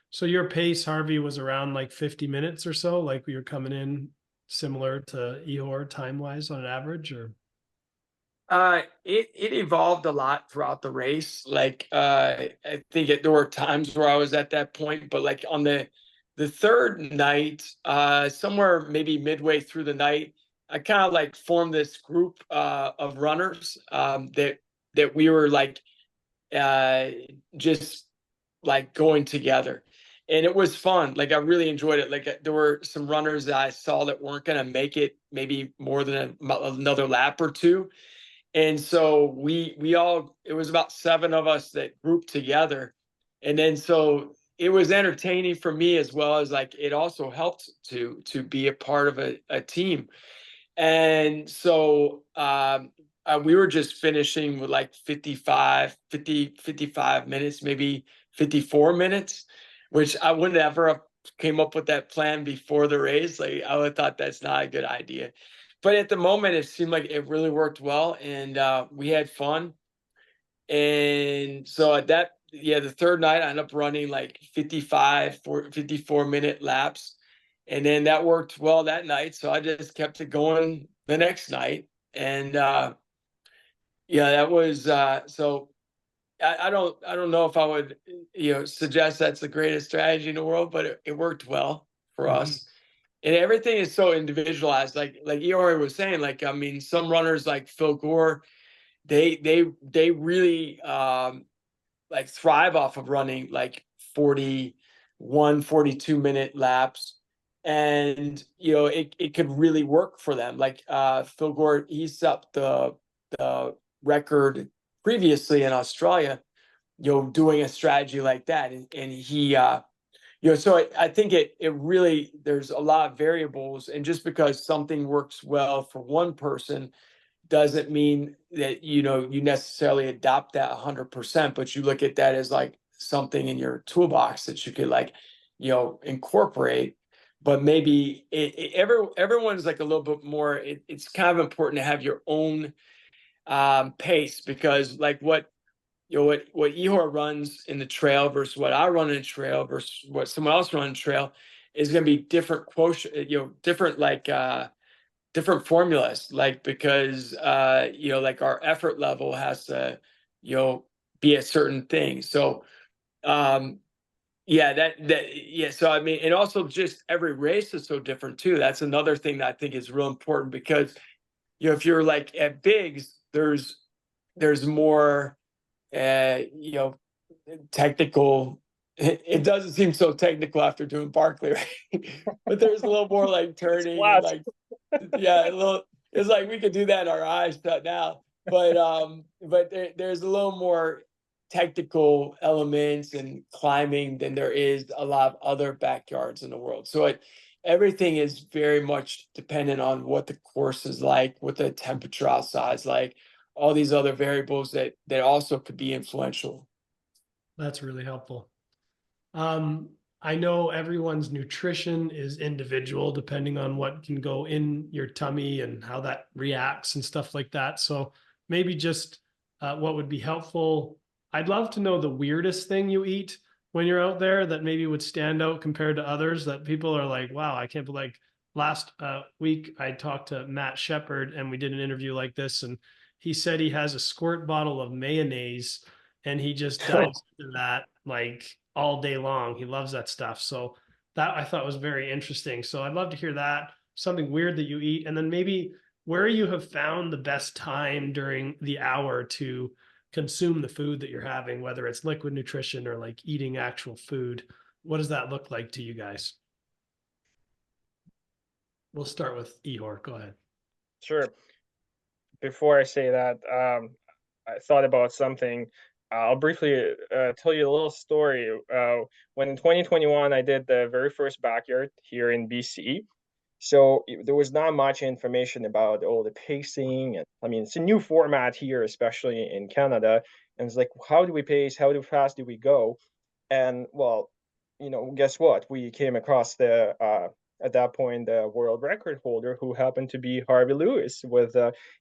So your pace, Harvey, was around like 50 minutes or so, like we were coming in similar to Ihor time-wise on an average, or? It evolved a lot throughout the race. Like I think there were times where I was at that point, but like on the third night, somewhere maybe midway through the night, I kind of like formed this group of runners that we were like just like going together. And it was fun. Like I really enjoyed it. Like there were some runners that I saw that weren't going to make it maybe more than another lap or two. And so we all, it was about 7 of us that grouped together. And then so it was entertaining for me, as well as like it also helped to be a part of a team. And so we were just finishing with like 55 minutes, maybe 54 minutes, which I wouldn't ever have came up with that plan before the race. Like I would have thought that's not a good idea. But at the moment, it seemed like it really worked well, and we had fun. And so the third night, I ended up running like 54-minute laps. And then that worked well that night. So I just kept it going the next night. And that was so I don't know if I would suggest that's the greatest strategy in the world, but it worked well for us. And everything is so individualized. Like Ihor was saying, like I mean, some runners like Phil Gore, they really like thrive off of running like 42-minute laps. And it could really work for them. Like Phil Gore, he set the record previously in Australia, doing a strategy like that. And he so I think it really, there's a lot of variables, and just because something works well for one person doesn't mean that you necessarily adopt that 100%, but you look at that as like something in your toolbox that you could like incorporate. But maybe everyone's like a little bit more, it's kind of important to have your own pace, because like what Ihor runs in the trail versus what I run in the trail versus what someone else runs in the trail is going to be different quotient, different like different formulas, like because like our effort level has to be a certain thing. So so I mean, and also just every race is so different too. That's another thing that I think is real important, because if you're like at bigs, there's more technical it doesn't seem so technical after doing Barkley, right? But there's a little more like turning and like, yeah, a little. It's like we could do that in our eyes shut now, but there's a little more technical elements and climbing than there is a lot of other backyards in the world. So everything is very much dependent on what the course is like, what the temperature outside is like, all these other variables that also could be influential. That's really helpful. I know everyone's nutrition is individual depending on what can go in your tummy and how that reacts and stuff like that. So maybe just what would be helpful. I'd love to know the weirdest thing you eat when you're out there that maybe would stand out compared to others that people are like, wow, I can't believe. Like last week, I talked to Matt Shepard and we did an interview like this, and he said he has a squirt bottle of mayonnaise and he just dives into that like all day long. He loves that stuff. So that I thought was very interesting. So I'd love to hear that, something weird that you eat, and then maybe where you have found the best time during the hour to consume the food that you're having, whether it's liquid nutrition or like eating actual food. What does that look like to you guys? We'll start with Ihor. Go ahead. Sure. Before I say that, I thought about something. I'll briefly tell you a little story. When in 2021, I did the very first backyard here in BC. So there was not much information about all the pacing. And I mean, it's a new format here, especially in Canada. And it's like, how do we pace? How fast do we go? And well, guess what? We came across at that point, the world record holder, who happened to be Harvey Lewis with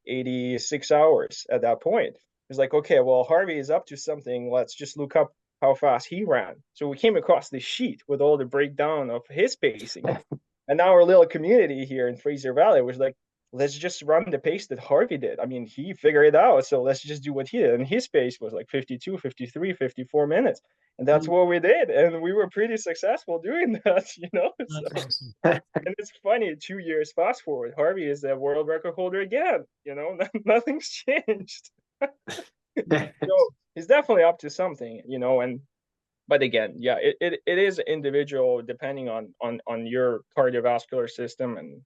86 hours at that point. It's like, okay, well, Harvey is up to something. Let's just look up how fast he ran. So we came across this sheet with all the breakdown of his pacing. And now our little community here in Fraser Valley was like, let's just run the pace that Harvey did. I mean, he figured it out. So let's just do what he did. And his pace was like 52, 53, 54 minutes. And that's what we did. And we were pretty successful doing that, So, That's awesome. and it's funny, 2 years fast forward, Harvey is a world record holder again. Nothing's changed. So he's definitely up to something, and but again, yeah, it is individual depending on your cardiovascular system and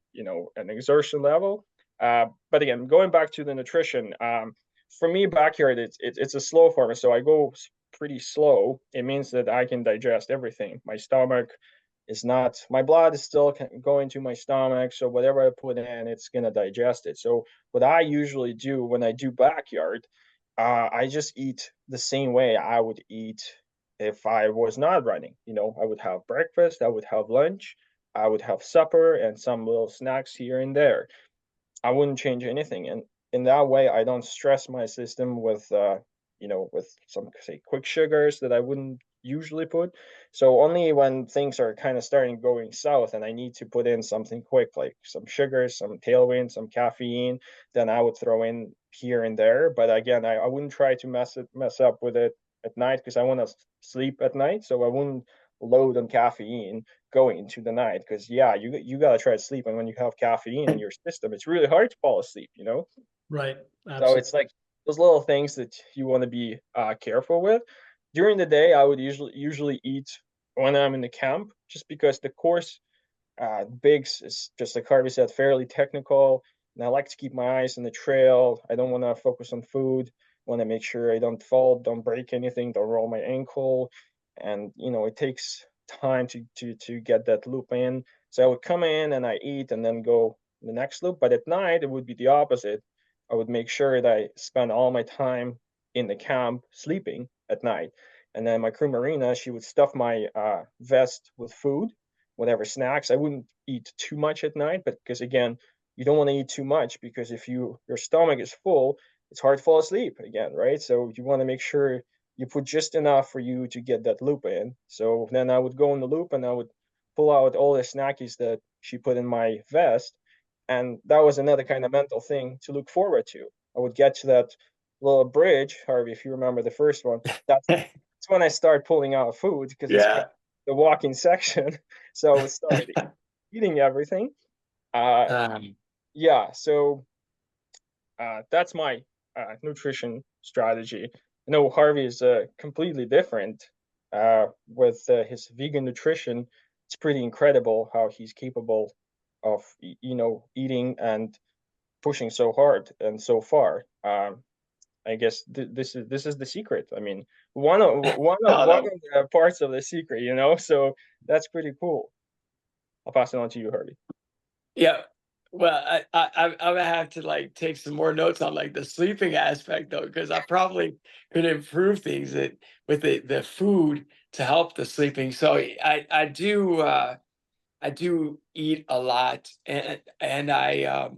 an exertion level. But again, going back to the nutrition, for me, backyard it's a slow form, so I go pretty slow. It means that I can digest everything. My stomach is not, my blood is still going to my stomach, so whatever I put in, it's gonna digest it. So what I usually do when I do backyard, I just eat the same way I would eat if I was not running. I would have breakfast, I would have lunch, I would have supper, and some little snacks here and there. I wouldn't change anything, and in that way, I don't stress my system with some say quick sugars that I wouldn't usually put. So only when things are kind of starting going south and I need to put in something quick, like some sugars, some tailwind, some caffeine, then I would throw in here and there. But again, I wouldn't try to mess up with it at night because I want to sleep at night. So I wouldn't load on caffeine going into the night because yeah, you gotta try to sleep, and when you have caffeine in your system, it's really hard to fall asleep. Right. So Absolutely. it's like those little things that you want to be careful with. During the day, I would usually eat when I'm in the camp, just because the course Bigs is just like Harvey said, fairly technical, and I like to keep my eyes on the trail. I don't want to focus on food. I want to make sure I don't fall, don't break anything, don't roll my ankle, and it takes time to get that loop in. So I would come in and I eat and then go the next loop. But at night it would be the opposite. I would make sure that I spend all my time in the camp sleeping at night. And then my crew Marina, she would stuff my vest with food, whatever snacks. I wouldn't eat too much at night, but because again, you don't want to eat too much because if your stomach is full, it's hard to fall asleep again, right? So you want to make sure you put just enough for you to get that loop in. So then I would go in the loop and I would pull out all the snackies that she put in my vest. And that was another kind of mental thing to look forward to. I would get to that little bridge, Harvey, if you remember the first one. That's when I start pulling out food because it's Yeah. the walking section. So I would start eating everything. Yeah, so that's my nutrition strategy. I know Harvey is completely different. with his vegan nutrition, it's pretty incredible how he's capable of eating and pushing so hard and so far. I guess this is the secret. I mean, one of No, no. the parts of the secret, So that's pretty cool. I'll pass it on to you, Harvey. Yeah. Well, I'm gonna have to like take some more notes on like the sleeping aspect though, because I probably could improve things with the food to help the sleeping. So I do eat a lot, and I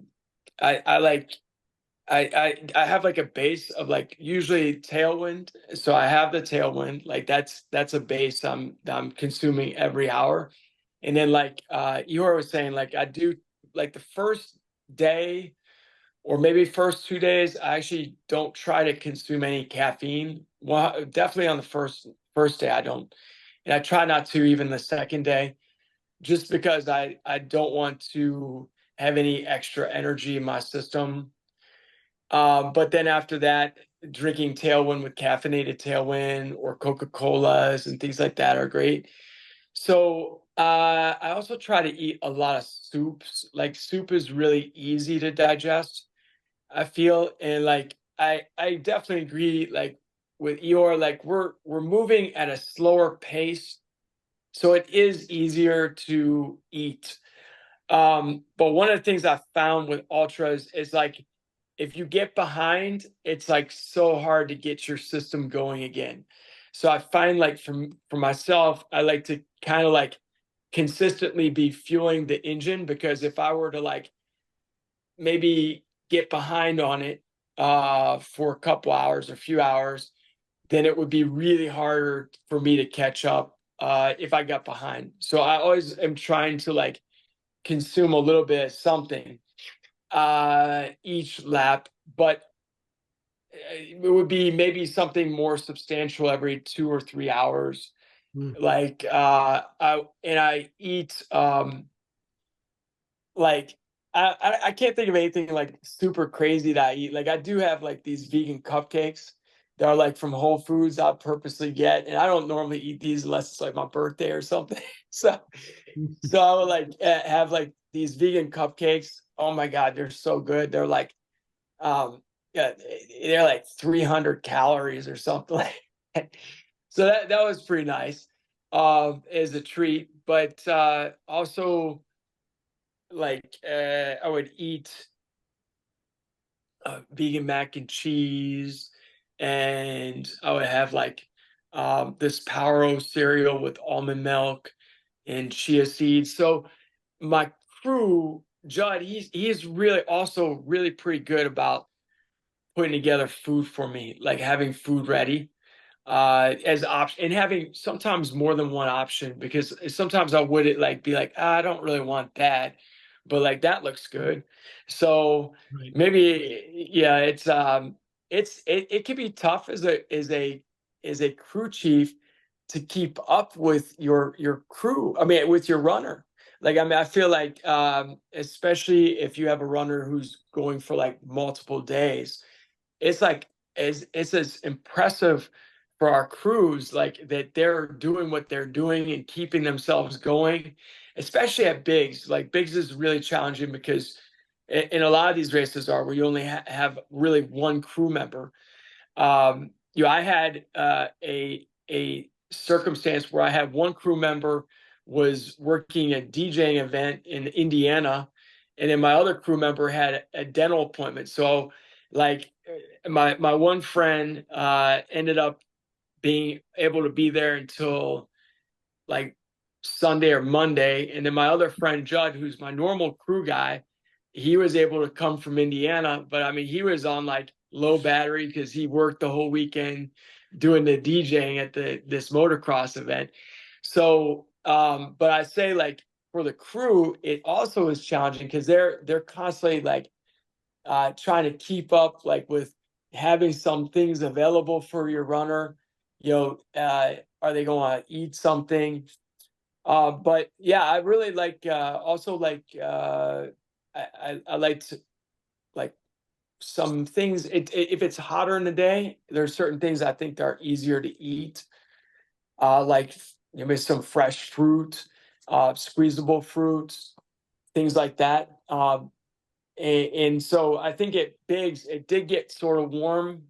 like I have like a base of like usually tailwind. So I have the tailwind, like that's a base I'm consuming every hour. And then like Ihor was saying, like I do like the first day or maybe first 2 days, I actually don't try to consume any caffeine. Well, definitely on the first day, I don't. And I try not to even the second day, just because I don't want to have any extra energy in my system. But then after that, drinking Tailwind with caffeinated Tailwind or Coca-Colas and things like that are great. So I also try to eat a lot of soups. Like soup is really easy to digest, I feel. And like I definitely agree like with Eeyore, like we're moving at a slower pace. So it is easier to eat. But one of the things I found with ultras is like if you get behind, it's like so hard to get your system going again. So I find like for myself, I like to kind of like consistently be fueling the engine, because if I were to like maybe get behind on it for a couple hours or a few hours, then it would be really harder for me to catch up if I got behind. So I always am trying to like consume a little bit of something each lap, but it would be maybe something more substantial every 2 or 3 hours. Mm. Like I eat like I can't think of anything like super crazy that I eat. Like I do have like these vegan cupcakes that are like from Whole Foods I purposely get, and I don't normally eat these unless it's like my birthday or something. So I would like have like these vegan cupcakes. Oh my God, they're so good. They're like um yeah, they're like 300 calories or something like that. So that was pretty nice as a treat. But also like I would eat vegan mac and cheese, and I would have like this Power cereal with almond milk and chia seeds. So my crew, Judd, he's really also really pretty good about putting together food for me, like having food ready as option, and having sometimes more than one option, because sometimes I would like be like, I don't really want that, but like that looks good. So Right. maybe yeah, it can be tough as a crew chief to keep up with your crew. I mean, with your runner. Like, I mean, I feel like especially if you have a runner who's going for like multiple days, it's like it's as impressive for our crews, like that they're doing what they're doing and keeping themselves going, especially at bigs. Like bigs is really challenging because in a lot of these races are where you only have really one crew member. I had a circumstance where I had one crew member was working a DJing event in Indiana, and then my other crew member had a dental appointment. So, like, my one friend ended up being able to be there until like Sunday or Monday, and then my other friend Judd, who's my normal crew guy, he was able to come from Indiana, but I mean he was on like low battery because he worked the whole weekend doing the DJing at this motocross event. So but I say like for the crew, it also is challenging because they're constantly like trying to keep up like with having some things available for your runner. Are they going to eat something? But yeah, I really like also like I like to like some things. If it's hotter in the day, there's certain things I think are easier to eat. like maybe some fresh fruit, squeezable fruits, things like that. And so I think it did get sort of warm,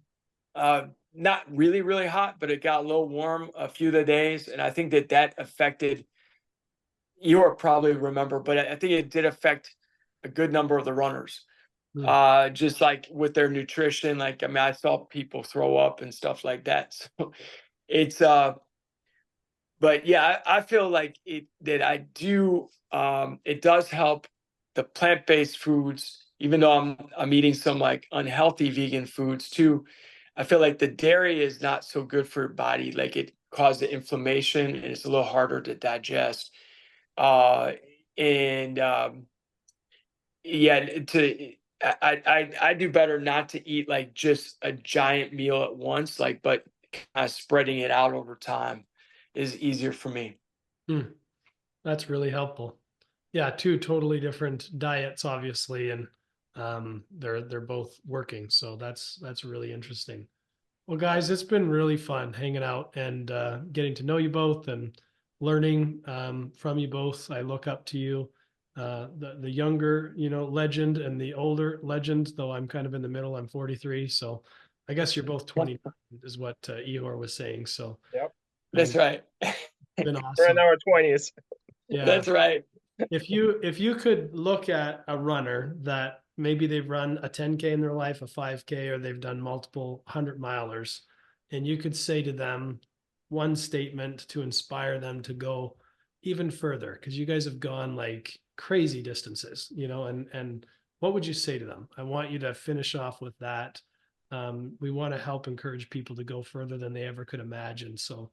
not really, really hot, but it got a little warm a few of the days. And I think that affected, you'll probably remember, but I think it did affect a good number of the runners. Just like with their nutrition, like, I mean, I saw people throw up and stuff like that. So it's, but yeah, I feel like it does help the plant-based foods, even though I'm eating some like unhealthy vegan foods too. I feel like the dairy is not so good for your body. Like it causes inflammation and it's a little harder to digest. And yeah, I do better not to eat like just a giant meal at once, like, but kind of spreading it out over time is easier for me. That's really helpful. Yeah, two totally different diets, obviously, and they're both working. So that's really interesting. Well, guys, it's been really fun hanging out and getting to know you both and learning from you both. I look up to you, the younger, legend and the older legend, though I'm kind of in the middle. I'm 43, so I guess you're both 29 is what Ihor was saying. So Yep, that's right. Been we're in awesome. our 20s. Yeah, That's right. if you could look at a runner that maybe they've run a 10K in their life, a 5K, or they've done multiple 100-milers, and you could say to them one statement to inspire them to go even further, because you guys have gone like crazy distances, and what would you say to them? I want you to finish off with that. We want to help encourage people to go further than they ever could imagine. So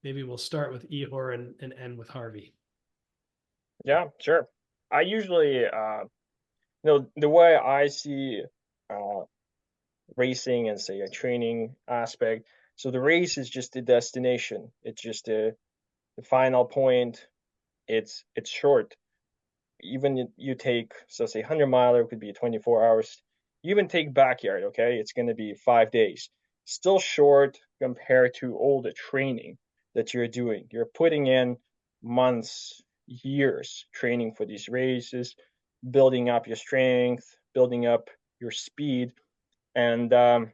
maybe we'll start with Ihor and end with Harvey. Yeah, sure. I usually, the way I see racing and say a training aspect. So the race is just the destination. It's just the final point. It's short. Even you take, so say 100-miler could be 24 hours. You even take backyard, okay? It's going to be 5 days. Still short compared to all the training that you're doing. You're putting in months, years training for these races, building up your strength, building up your speed, and the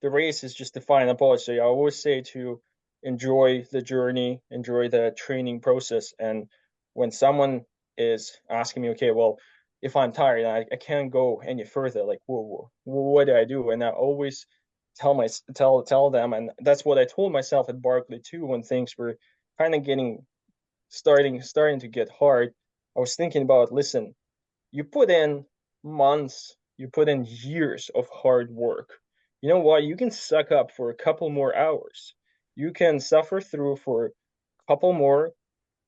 race is just the final part. So I always say to enjoy the journey, enjoy the training process. And when someone is asking me, okay, well, if I'm tired, I can't go any further, like, whoa, what do I do? And I always tell them, and that's what I told myself at Barkley too, when things were kind of starting to get hard. I was thinking about, listen, you put in months, you put in years of hard work. You know what? You can suck up for a couple more hours. You can suffer through for a couple more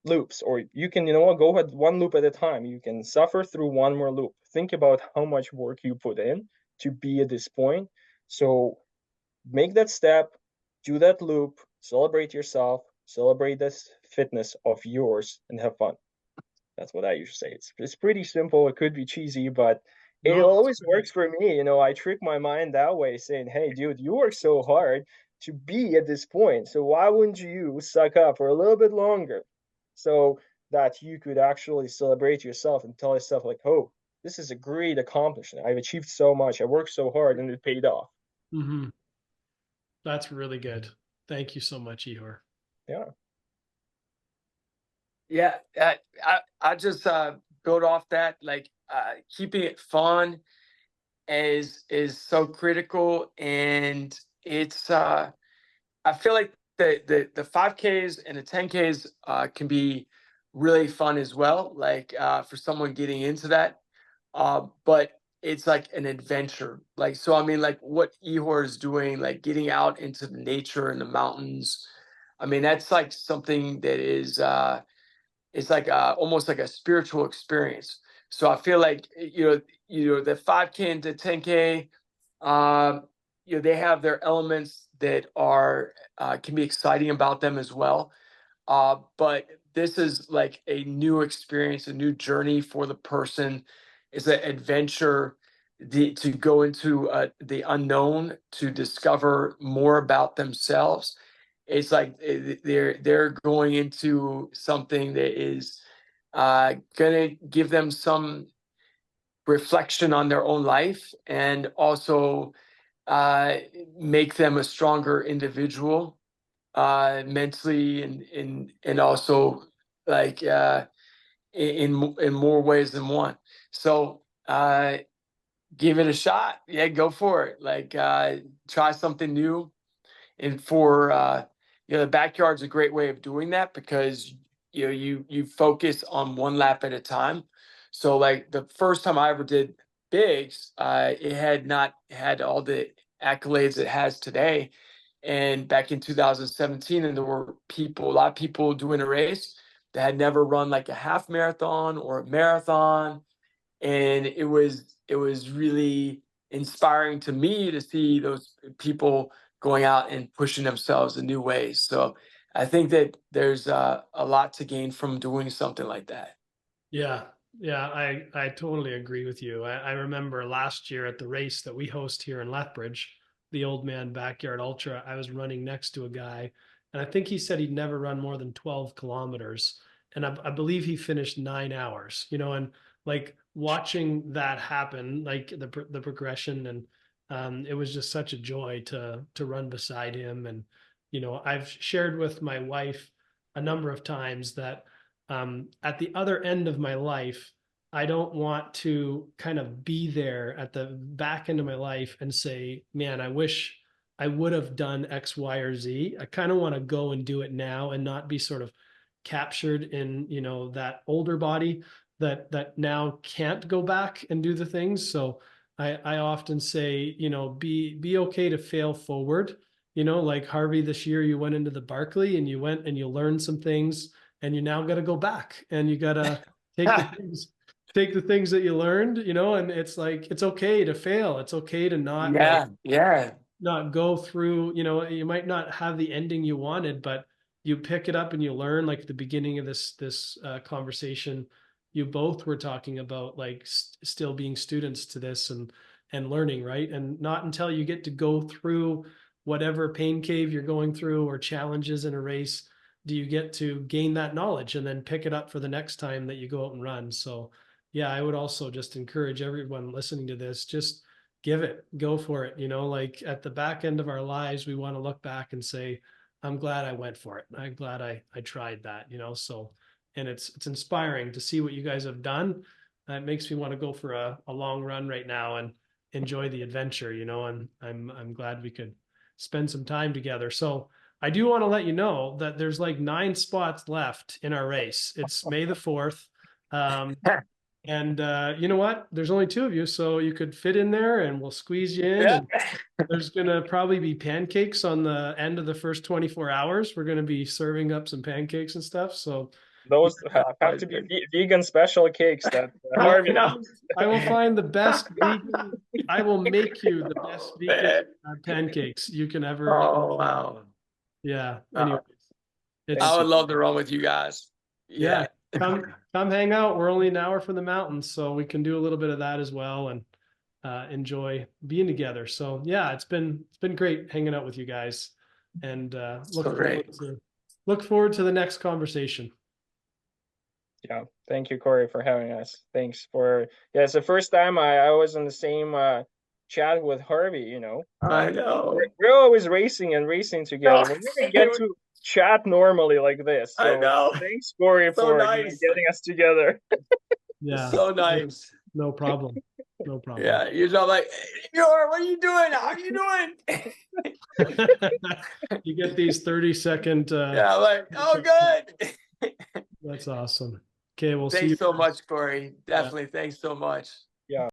loops, or you can, go at one loop at a time. You can suffer through one more loop. Think about how much work you put in to be at this point. So make that step, do that loop, celebrate yourself, celebrate this fitness of yours, and have fun. That's what I usually say. It's pretty simple. It could be cheesy, but it always works for me. I trick my mind that way, saying, "Hey, dude, you work so hard to be at this point. So why wouldn't you suck up for a little bit longer, so that you could actually celebrate yourself and tell yourself like, oh, this is a great accomplishment. I've achieved so much. I worked so hard, and it paid off." Mm-hmm. That's really good. Thank you so much, Ihor. Yeah. Yeah, I just build off that, like, keeping it fun is so critical, and it's I feel like the 5Ks and the 10Ks can be really fun as well, like for someone getting into that, but it's like an adventure. Like, so I mean, like what Ihor is doing, like getting out into the nature and the mountains. I mean, that's like something that is it's like almost like a spiritual experience. So I feel like the 5K and the 10K, they have their elements that are can be exciting about them as well. But this is like a new experience, a new journey for the person. It's an adventure to go into the unknown, to discover more about themselves. it's like they're going into something that is gonna give them some reflection on their own life, and also make them a stronger individual, mentally, and also like in more ways than one. So give it a shot. Yeah, go for it. Like try something new. And for the backyard's a great way of doing that, because you focus on one lap at a time. So like the first time I ever did bigs, it had not had all the accolades it has today. And back in 2017, and there were a lot of people doing a race that had never run like a half marathon or a marathon. And it was really inspiring to me to see those people going out and pushing themselves in new ways. So I think that there's a lot to gain from doing something like that. Yeah. Yeah. I totally agree with you. I remember last year at the race that we host here in Lethbridge, the Oldman Backyard Ultra, I was running next to a guy, and I think he said he'd never run more than 12 kilometers. And I believe he finished 9 hours, and like watching that happen, like the progression, and it was just such a joy to run beside him. And I've shared with my wife a number of times that at the other end of my life, I don't want to kind of be there at the back end of my life and say, man, I wish I would have done X, Y, or Z. I kind of want to go and do it now and not be sort of captured in, that older body that now can't go back and do the things. So I often say, be okay to fail forward. Like Harvey, this year you went into the Barkley and you went and you learned some things, and you now got to go back and you got to take the things that you learned, and it's like, it's okay to fail. It's okay to not not go through, you might not have the ending you wanted, but you pick it up and you learn. Like at the beginning of this conversation, you both were talking about like still being students to this and learning, right? And not until you get to go through whatever pain cave you're going through or challenges in a race do you get to gain that knowledge and then pick it up for the next time that you go out and run. So yeah, I would also just encourage everyone listening to this, just go for it. Like at the back end of our lives, we want to look back and say, I'm glad I went for it. I'm glad I tried that, so, and it's inspiring to see what you guys have done. It makes me want to go for a long run right now and enjoy the adventure, and I'm glad we could spend some time together. So I do want to let you know that there's like 9 spots left in our race. It's May the 4th. And you know what? There's only 2 of you, so you could fit in there and we'll squeeze you in. Yeah. And there's going to probably be pancakes on the end of the first 24 hours. We're going to be serving up some pancakes and stuff. So those have to be vegan special cakes that Harvey knows. I will find the best vegan. I will make you the best vegan pancakes you can ever. Oh, wow. Yeah. Anyways, I would love to run with you guys. Yeah. Come hang out. We're only an hour from the mountains, so we can do a little bit of that as well and enjoy being together. So yeah, it's been great hanging out with you guys, and look forward to the next conversation. Yeah, thank you, Corey, for having us. Thanks for it's the first time I was in the same chat with Harvey. I know we're always racing together. We never get to chat normally like this. So I know. Thanks, Corey, for getting us together. Yeah, so nice. No problem. No problem. Yeah, you're not like, Ihor, what are you doing? How are you doing? You get these 30-second. Yeah, like, oh, good. That's awesome. Okay, we'll see you. Thanks so much, Corey. Definitely. Yeah. Thanks so much.